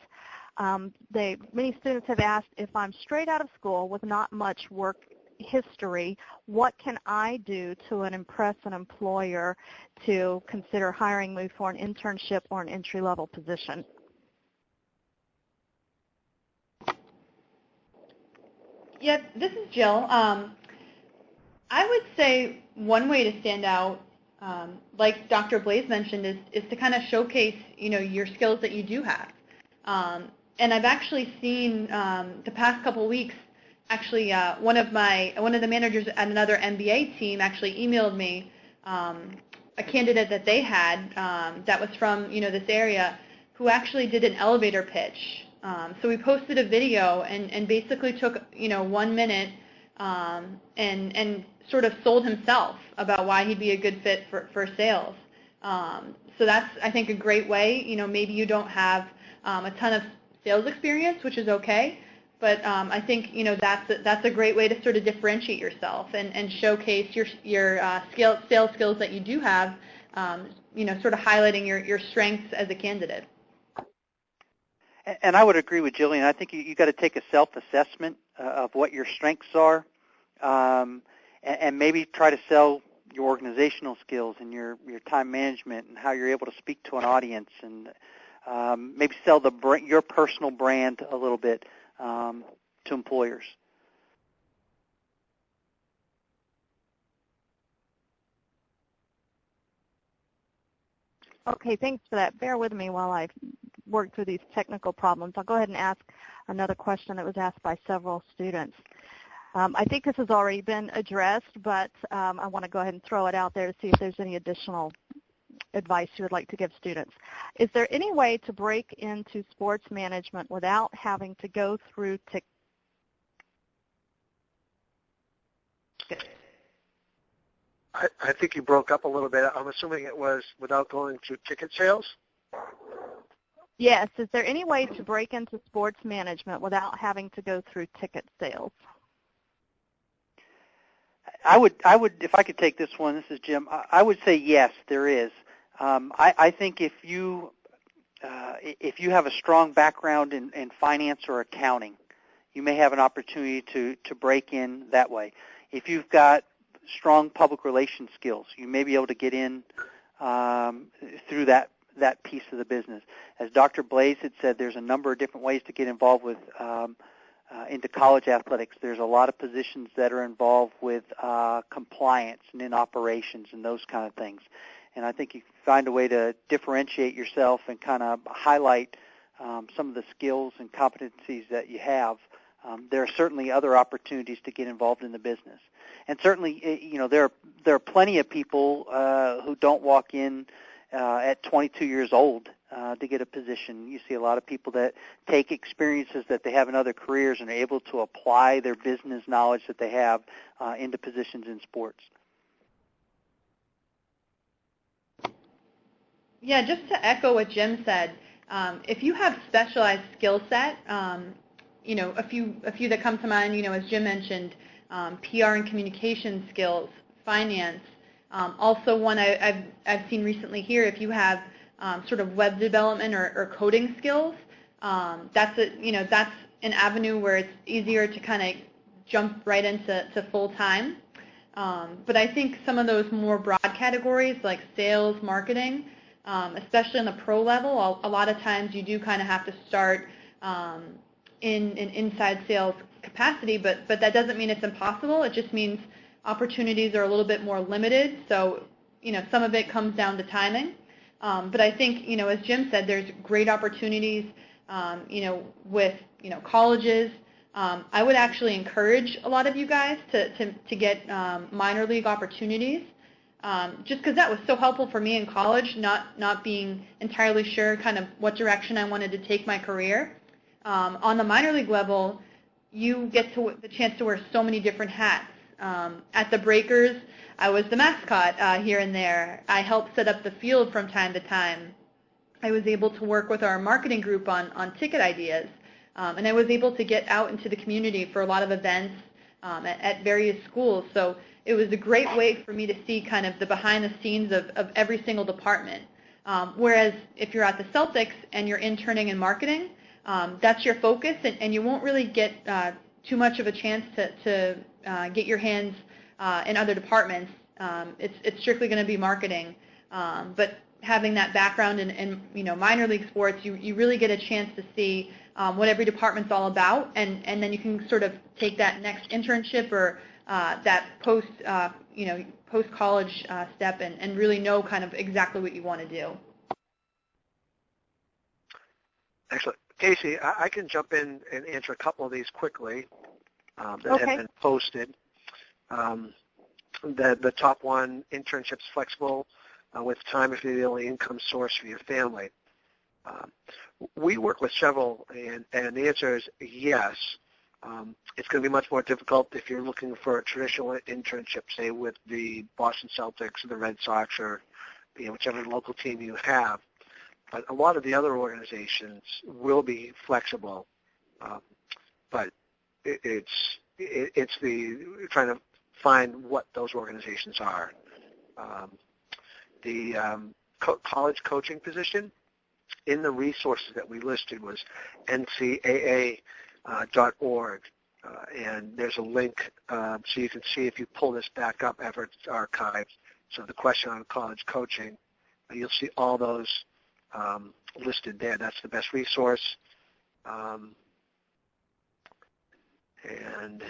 Many students have asked, if I'm straight out of school with not much work history, what can I do to impress an employer to consider hiring me for an internship or an entry-level position? Yeah, this is Jill. I would say one way to stand out, like Dr. Blais mentioned, is to kind of showcase, your skills that you do have. And I've actually seen the past couple of weeks, actually one of the managers at another MBA team actually emailed me a candidate that they had that was from, this area, who actually did an elevator pitch. So we posted a video and basically took, 1 minute and sort of sold himself about why he'd be a good fit for sales. So that's, I think, a great way. Maybe you don't have a ton of sales experience, which is okay, But I think that's a great way to sort of differentiate yourself and showcase your sales skills that you do have. Sort of highlighting your strengths as a candidate. And I would agree with Jillian. I think you got to take a self-assessment of what your strengths are, and maybe try to sell your organizational skills and your time management and how you're able to speak to an audience, and maybe sell your personal brand a little bit to employers. Okay, thanks for that. Bear with me while I work through these technical problems. I'll go ahead and ask another question that was asked by several students. I think this has already been addressed, but I want to go ahead and throw it out there to see if there's any additional advice you would like to give students. Is there any way to break into sports management without having to go through I think you broke up a little bit. I'm assuming it was without going through ticket sales? Yes. Is there any way to break into sports management without having to go through ticket sales? I would, if I could take this one, this is Jim, I would say yes, there is. I think if you have a strong background in finance or accounting, you may have an opportunity to break in that way. If you've got strong public relations skills, you may be able to get in through that piece of the business. As Dr. Blais had said, there's a number of different ways to get involved with into college athletics. There's a lot of positions that are involved with compliance and in operations and those kind of things. And I think you can find a way to differentiate yourself and kind of highlight some of the skills and competencies that you have. There are certainly other opportunities to get involved in the business. And certainly, there are plenty of people who don't walk in at 22 years old to get a position. You see a lot of people that take experiences that they have in other careers and are able to apply their business knowledge that they have into positions in sports. Yeah, just to echo what Jim said, if you have specialized skill set, a few that come to mind, as Jim mentioned, PR and communication skills, finance. Also, one I've seen recently here, if you have sort of web development or coding skills, that's an avenue where it's easier to kind of jump right into full time. But I think some of those more broad categories like sales, marketing, especially on the pro level, a lot of times you do kind of have to start in an inside sales capacity, but that doesn't mean it's impossible. It just means opportunities are a little bit more limited. So, some of it comes down to timing. But I think, as Jim said, there's great opportunities, with, colleges. I would actually encourage a lot of you guys to get minor league opportunities, just because that was so helpful for me in college, not being entirely sure kind of what direction I wanted to take my career. On the minor league level, you get the chance to wear so many different hats. At the Breakers, I was the mascot here and there. I helped set up the field from time to time. I was able to work with our marketing group on ticket ideas, and I was able to get out into the community for a lot of events at various schools. So it was a great way for me to see kind of the behind the scenes of every single department. Whereas if you're at the Celtics and you're interning in marketing, that's your focus, and you won't really get too much of a chance to get your hands in other departments. It's strictly going to be marketing. But having that background in minor league sports, you really get a chance to see what every department's all about, and then you can sort of take that next internship or that post-college step and really know kind of exactly what you want to do. Excellent. Kasey, I can jump in and answer a couple of these quickly that Okay. have been posted. The top one, internships flexible with time if you're the only income source for your family. We work with several, and the answer is yes. It's going to be much more difficult if you're looking for a traditional internship, say with the Boston Celtics or the Red Sox or whichever local team you have. But a lot of the other organizations will be flexible. but it's the trying to find what those organizations are. The college coaching position in the resources that we listed was ncaa.org, and there's a link so you can see if you pull this back up after it's archived. So the question on college coaching, you'll see all those listed there. That's the best resource. And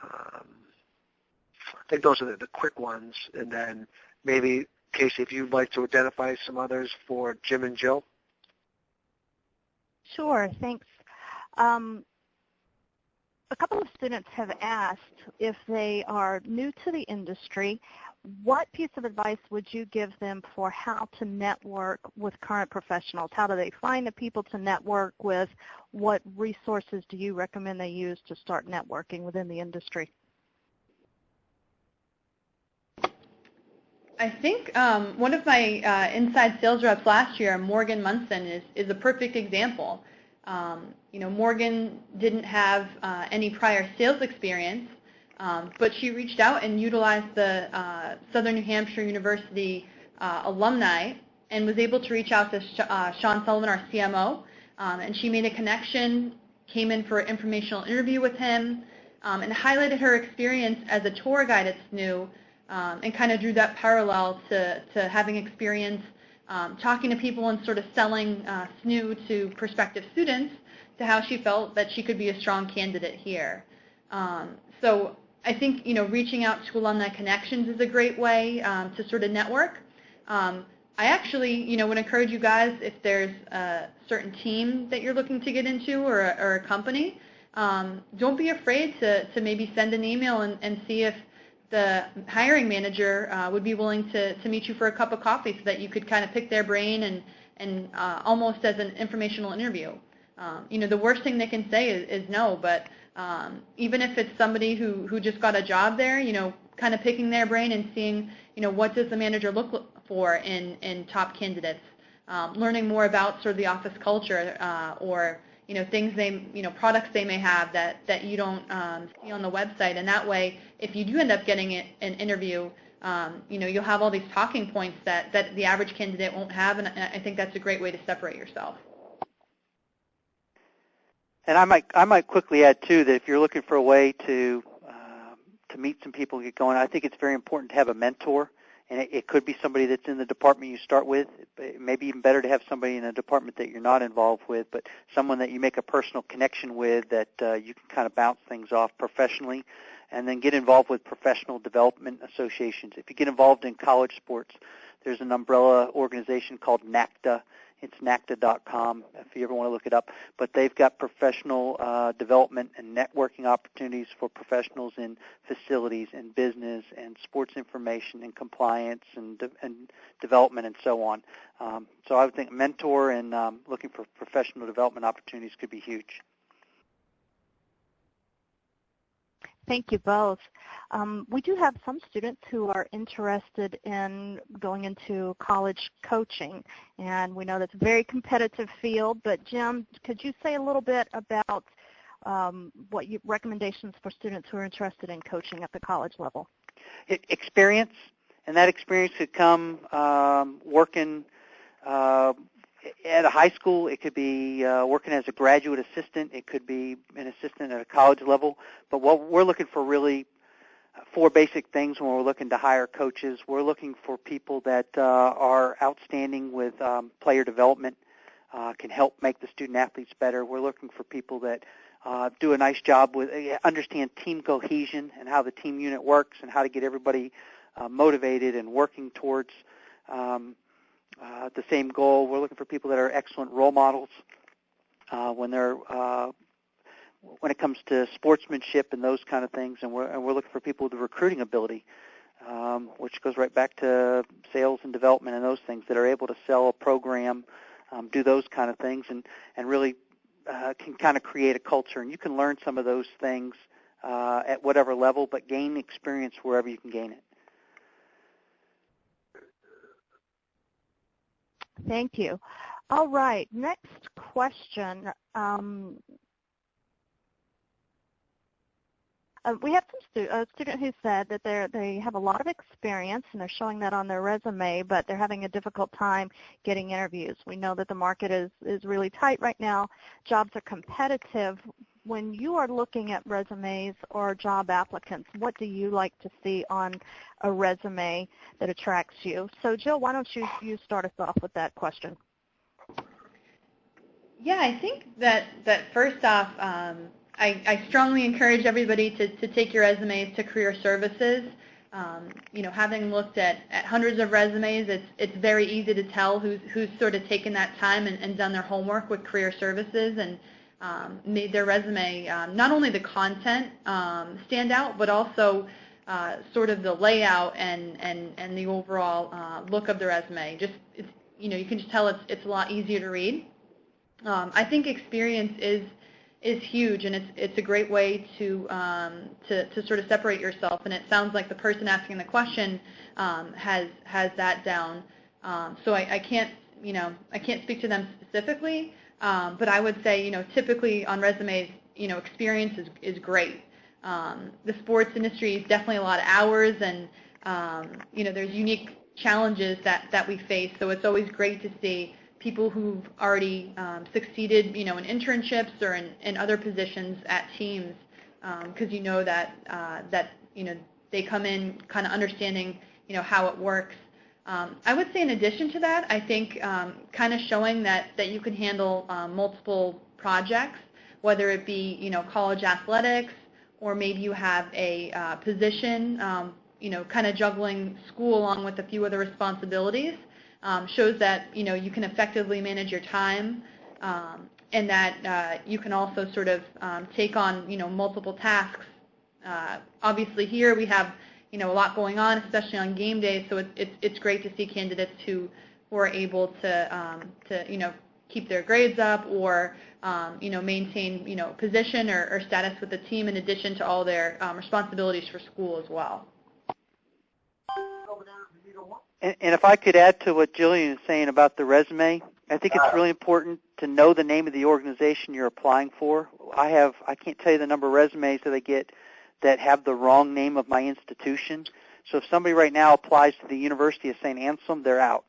I think those are the quick ones. And then maybe, Kasey, if you'd like to identify some others for Jim and Jill. Sure, thanks. A couple of students have asked if they are new to the industry, what piece of advice would you give them for how to network with current professionals? How do they find the people to network with? What resources do you recommend they use to start networking within the industry? I think one of my inside sales reps last year, Morgan Munson, is a perfect example. Morgan didn't have any prior sales experience, but she reached out and utilized the Southern New Hampshire University alumni and was able to reach out to Sean Sullivan, our CMO, and she made a connection, came in for an informational interview with him, and highlighted her experience as a tour guide at SNHU, and kind of drew that parallel to having experience talking to people and sort of selling SNHU to prospective students, to how she felt that she could be a strong candidate here. So I think reaching out to alumni connections is a great way to sort of network. I actually would encourage you guys, if there's a certain team that you're looking to get into or a company, don't be afraid to maybe send an email and see if the hiring manager would be willing to meet you for a cup of coffee, so that you could kind of pick their brain and almost as an informational interview. The worst thing they can say is no, but even if it's somebody who just got a job there, kind of picking their brain and seeing, what does the manager look for in top candidates, learning more about sort of the office culture or things products they may have that you don't see on the website. And that way, if you do end up getting an interview, you'll have all these talking points that the average candidate won't have, and I think that's a great way to separate yourself. And I might quickly add too that if you're looking for a way to meet some people and get going, I think it's very important to have a mentor. And it could be somebody that's in the department you start with. It may be even better to have somebody in a department that you're not involved with, but someone that you make a personal connection with, that you can kind of bounce things off professionally, and then get involved with professional development associations. If you get involved in college sports, there's an umbrella organization called NACDA. It's NACDA.com if you ever want to look it up. But they've got professional development and networking opportunities for professionals in facilities and business and sports information and compliance and development and so on. So I would think mentor and looking for professional development opportunities could be huge. Thank you both. We do have some students who are interested in going into college coaching, and we know that's a very competitive field, but Jim, could you say a little bit about recommendations for students who are interested in coaching at the college level? Experience, and that experience could come working at a high school. It could be working as a graduate assistant. It could be an assistant at a college level. But what we're looking for really, four basic things when we're looking to hire coaches. We're looking for people that are outstanding with player development, can help make the student athletes better. We're looking for people that do a nice job with, understand team cohesion and how the team unit works and how to get everybody motivated and working towards the same goal. We're looking for people that are excellent role models when it comes to sportsmanship and those kind of things, and we're looking for people with the recruiting ability, which goes right back to sales and development and those things, that are able to sell a program, do those kind of things, and really can kind of create a culture. And you can learn some of those things at whatever level, but gain experience wherever you can gain it. Thank you. All right, next question. We have a student who said that they have a lot of experience and they're showing that on their resume, but they're having a difficult time getting interviews. We know that the market is really tight right now. Jobs are competitive. When you are looking at resumes or job applicants, what do you like to see on a resume that attracts you? So Jill, why don't you start us off with that question? Yeah, I think that first off, I strongly encourage everybody to take your resumes to career services. Having looked at hundreds of resumes, it's very easy to tell who's sort of taken that time and done their homework with career services and made their resume not only the content stand out, but also sort of the layout and the overall look of the resume. You can just tell it's a lot easier to read. I think experience is huge, and it's a great way to sort of separate yourself. And it sounds like the person asking the question has that down. So I can't speak to them specifically, but I would say typically on resumes experience is great. The sports industry is definitely a lot of hours, and there's unique challenges that we face. So it's always great to see people who've already succeeded, in internships or in other positions at teams, because that they come in kind of understanding, how it works. I would say in addition to that, I think kind of showing that you can handle multiple projects, whether it be, college athletics, or maybe you have a position, kind of juggling school along with a few other responsibilities. Shows that you can effectively manage your time, and that you can also sort of take on multiple tasks. Obviously, here we have a lot going on, especially on game days. So it's great to see candidates who are able to keep their grades up or maintain position or status with the team in addition to all their responsibilities for school as well. And if I could add to what Jillian is saying about the resume, I think it's really important to know the name of the organization you're applying for. I can't tell you the number of resumes that I get that have the wrong name of my institution. So if somebody right now applies to the University of St. Anselm, they're out.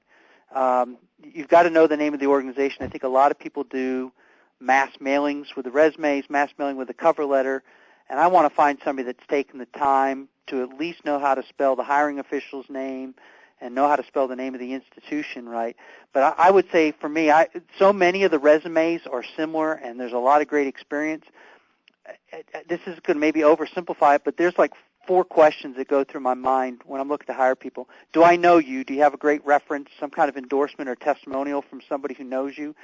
You've got to know the name of the organization. I think a lot of people do mass mailings with the resumes, mass mailing with the cover letter, and I want to find somebody that's taken the time to at least know how to spell the hiring official's name and know how to spell the name of the institution right. But I would say for me, so many of the resumes are similar, and there's a lot of great experience. This is going to maybe oversimplify it, but there's like 4 questions that go through my mind when I'm looking to hire people. Do I know you? Do you have a great reference, some kind of endorsement or testimonial from somebody who knows you?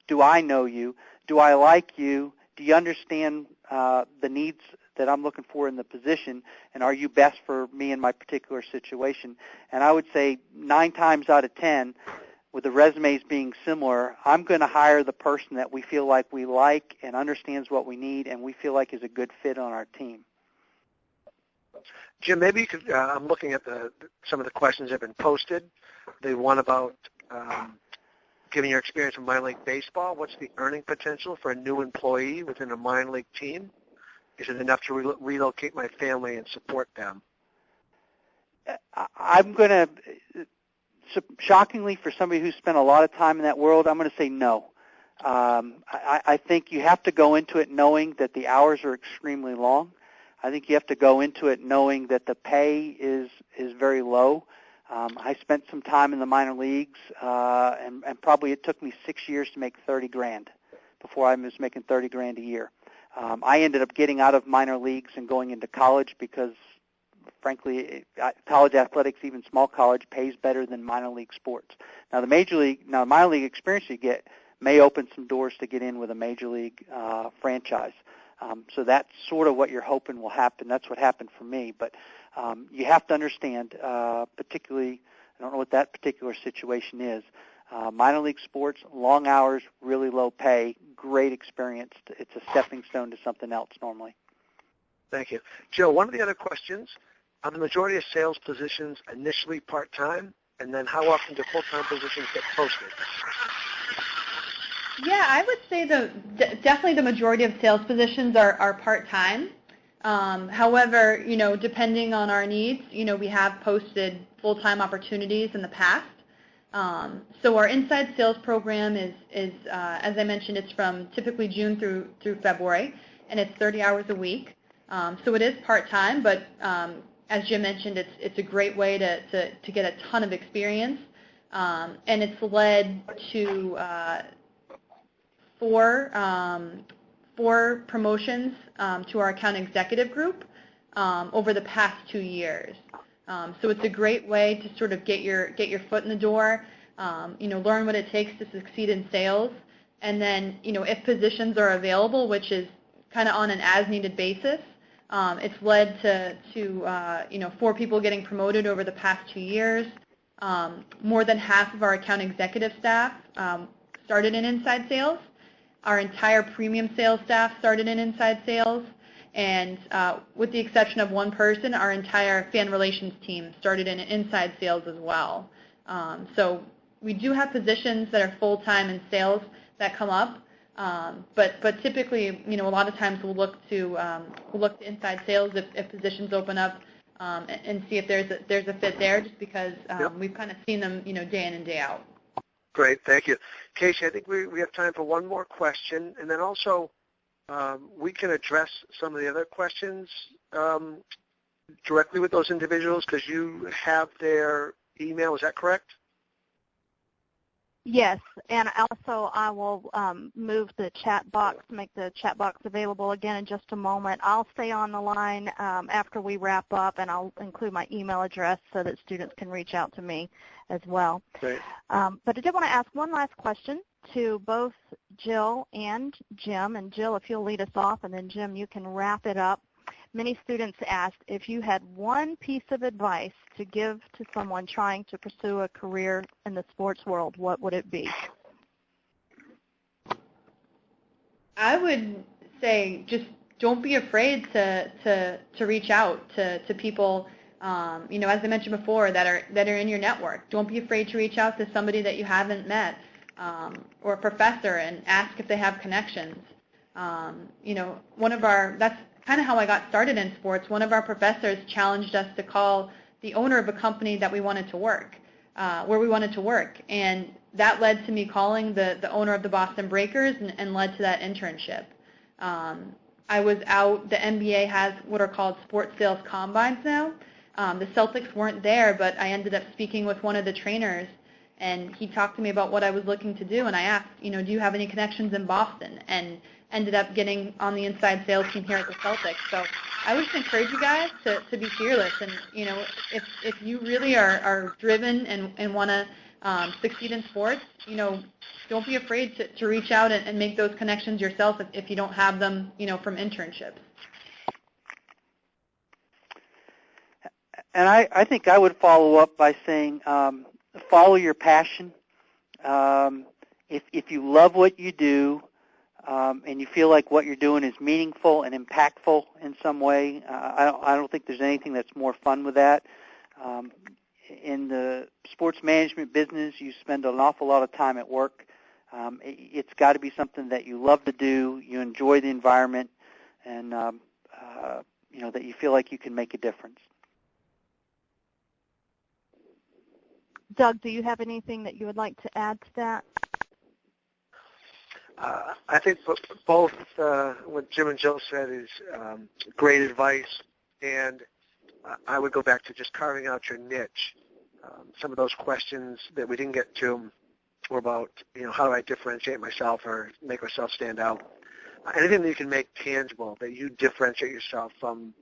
Do I know you? Do I like you? Do you understand the needs that I'm looking for in the position, and are you best for me in my particular situation? And I would say 9 times out of 10, with the resumes being similar, I'm going to hire the person that we feel like we like and understands what we need and we feel like is a good fit on our team. Jim, maybe you could, I'm looking at some of the questions that have been posted. The one about given your experience in minor league baseball, what's the earning potential for a new employee within a minor league team? Is it enough to relocate my family and support them? I'm going to, shockingly for somebody who's spent a lot of time in that world, I'm going to say no. I think you have to go into it knowing that the hours are extremely long. I think you have to go into it knowing that the pay is very low. I spent some time in the minor leagues, and probably it took me 6 years to make $30,000 before I was making $30,000 a year. I ended up getting out of minor leagues and going into college because, frankly, college athletics, even small college, pays better than minor league sports. Now, the minor league experience you get may open some doors to get in with a major league franchise. So that's sort of what you're hoping will happen. That's what happened for me. But you have to understand, particularly, I don't know what that particular situation is. Minor league sports, long hours, really low pay, great experience. It's a stepping stone to something else normally. Thank you. Joe, one of the other questions, are the majority of sales positions initially part-time? And then how often do full-time positions get posted? Yeah, I would say definitely the majority of sales positions are part-time. However, depending on our needs, we have posted full-time opportunities in the past. So our inside sales program is as I mentioned, it's from typically June through February, and it's 30 hours a week. So it is part-time, but as Jim mentioned, it's a great way to get a ton of experience, and it's led to four promotions to our account executive group over the past 2 years. So it's a great way to sort of get your foot in the door, learn what it takes to succeed in sales, and then if positions are available, which is kind of on an as-needed basis, it's led to 4 people getting promoted over the past 2 years. More than half of our account executive staff started in inside sales. Our entire premium sales staff started in inside sales, and with the exception of one person, our entire fan relations team started in inside sales as well. So we do have positions that are full-time in sales that come up, but typically, a lot of times we'll look to inside sales if positions open up, and see if there's a fit there, just because we've kind of seen them, day in and day out. Great, thank you. Kasey, I think we have time for one more question, and then also we can address some of the other questions directly with those individuals, because you have their email, is that correct? Yes, and also I will move the chat box, make the chat box available again in just a moment. I'll stay on the line after we wrap up, and I'll include my email address so that students can reach out to me as well. Great. But I did want to ask one last question to both Jill and Jim. And Jill, if you'll lead us off, and then Jim, you can wrap it up. Many students asked, if you had one piece of advice to give to someone trying to pursue a career in the sports world, what would it be? I would say just don't be afraid to reach out to people, as I mentioned before, that are in your network. Don't be afraid to reach out to somebody that you haven't met, or a professor, and ask if they have connections. That's kind of how I got started in sports. One of our professors challenged us to call the owner of a company that we wanted to work, where we wanted to work, and that led to me calling the owner of the Boston Breakers, and led to that internship. I was out. The NBA has what are called sports sales combines now. The Celtics weren't there, but I ended up speaking with one of the trainers, and he talked to me about what I was looking to do, and I asked, do you have any connections in Boston? And ended up getting on the inside sales team here at the Celtics. So I would just encourage you guys to be fearless, and if you really are driven and want to succeed in sports, don't be afraid to reach out and make those connections yourself if you don't have them, from internships. And I think I would follow up by saying follow your passion. If you love what you do, and you feel like what you're doing is meaningful and impactful in some way, I don't think there's anything that's more fun with that. In the sports management business, you spend an awful lot of time at work. It's got to be something that you love to do, you enjoy the environment, and that you feel like you can make a difference. Doug, do you have anything that you would like to add to that? I think both what Jim and Jill said is great advice, and I would go back to just carving out your niche. Some of those questions that we didn't get to were about, how do I differentiate myself or make myself stand out? Anything that you can make tangible, that you differentiate yourself from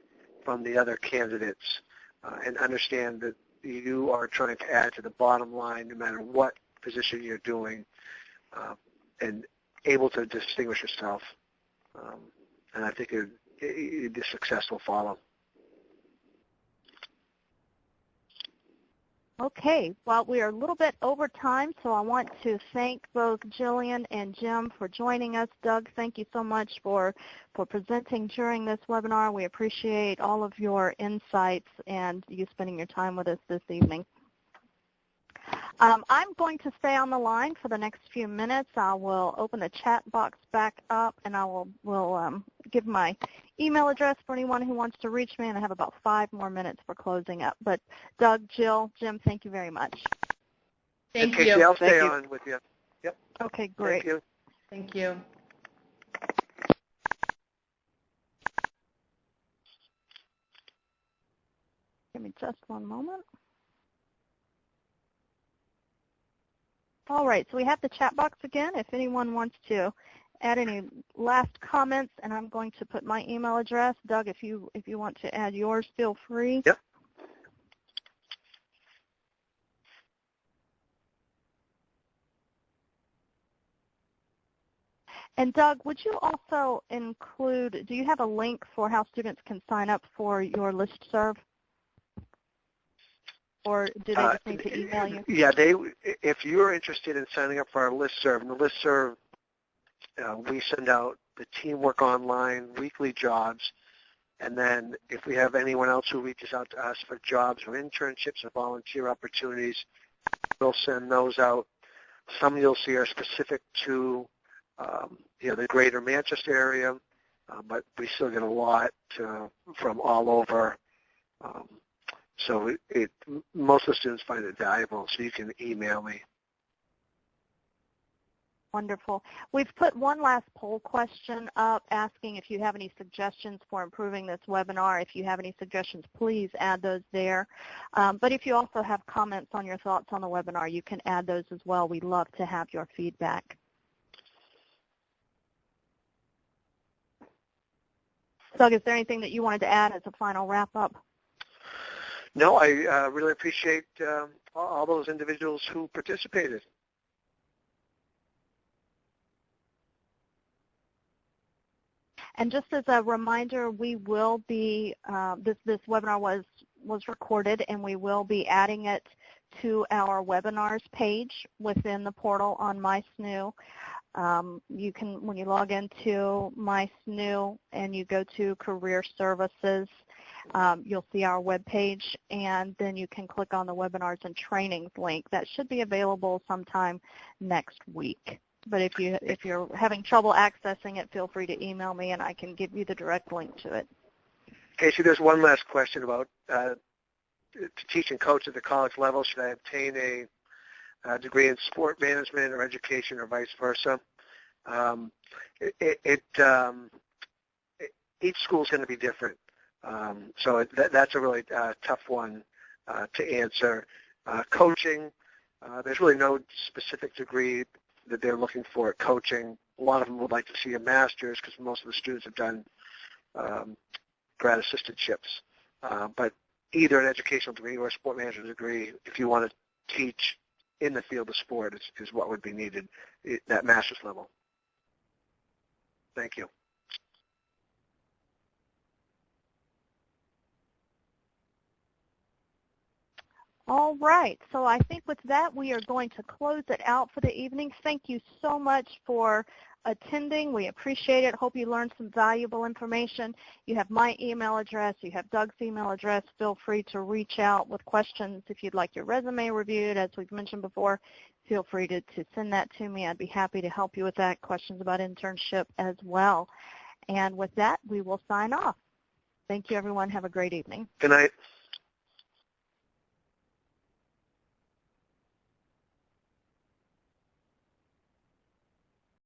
the other candidates, and understand that you are trying to add to the bottom line no matter what position you're doing, and able to distinguish yourself, and I think the success will follow. Okay, well, we are a little bit over time, so I want to thank both Jillian and Jim for joining us. Doug, thank you so much for presenting during this webinar. We appreciate all of your insights and you spending your time with us this evening. I'm going to stay on the line for the next few minutes. I will open the chat box back up, and I will give my email address for anyone who wants to reach me, and I have about 5 more minutes for closing up. But Doug, Jill, Jim, thank you very much. Thank Kasey, you. I'll stay on with you. Yep. Okay, great. Thank you. Thank you. Give me just one moment. All right, so we have the chat box again. If anyone wants to add any last comments, and I'm going to put my email address. Doug, if you want to add yours, feel free. Yep. And Doug, would you also include, do you have a link for how students can sign up for your listserv? Or do they just need to email you? Yeah, if you're interested in signing up for our listserv, and the listserv, we send out the Teamwork Online weekly jobs, and then if we have anyone else who reaches out to us for jobs or internships or volunteer opportunities, we'll send those out. Some you'll see are specific to the greater Manchester area, but we still get a lot from all over. So most of the students find it valuable, so you can email me. Wonderful. We've put one last poll question up asking if you have any suggestions for improving this webinar. If you have any suggestions, please add those there. But if you also have comments on your thoughts on the webinar, you can add those as well. We'd love to have your feedback. Doug, is there anything that you wanted to add as a final wrap-up? No, I really appreciate all those individuals who participated. And just as a reminder, we will be, this webinar was recorded, and we will be adding it to our webinars page within the portal on MySNU. You can, when you log into MySNU and you go to Career Services, you'll see our webpage, and then you can click on the Webinars and Trainings link. That should be available sometime next week. But if you're having trouble accessing it, feel free to email me, and I can give you the direct link to it. Kasey, there's one last question about to teach and coach at the college level. Should I obtain a degree in sport management or education, or vice versa? Each school is going to be different. So that's a really tough one to answer. Coaching, there's really no specific degree that they're looking for at coaching. A lot of them would like to see a master's because most of the students have done grad assistantships. But either an educational degree or a sport management degree, if you want to teach in the field of sport, is what would be needed at that master's level. Thank you. All right, so I think with that we are going to close it out for the evening. Thank you so much for attending. We appreciate it. Hope you learned some valuable information. You have my email address. You have Doug's email address. Feel free to reach out with questions. If you'd like your resume reviewed, as we've mentioned before, feel free to send that to me. I'd be happy to help you with that. Questions about internship as well. And with that, we will sign off. Thank you, everyone. Have a great evening. Good night.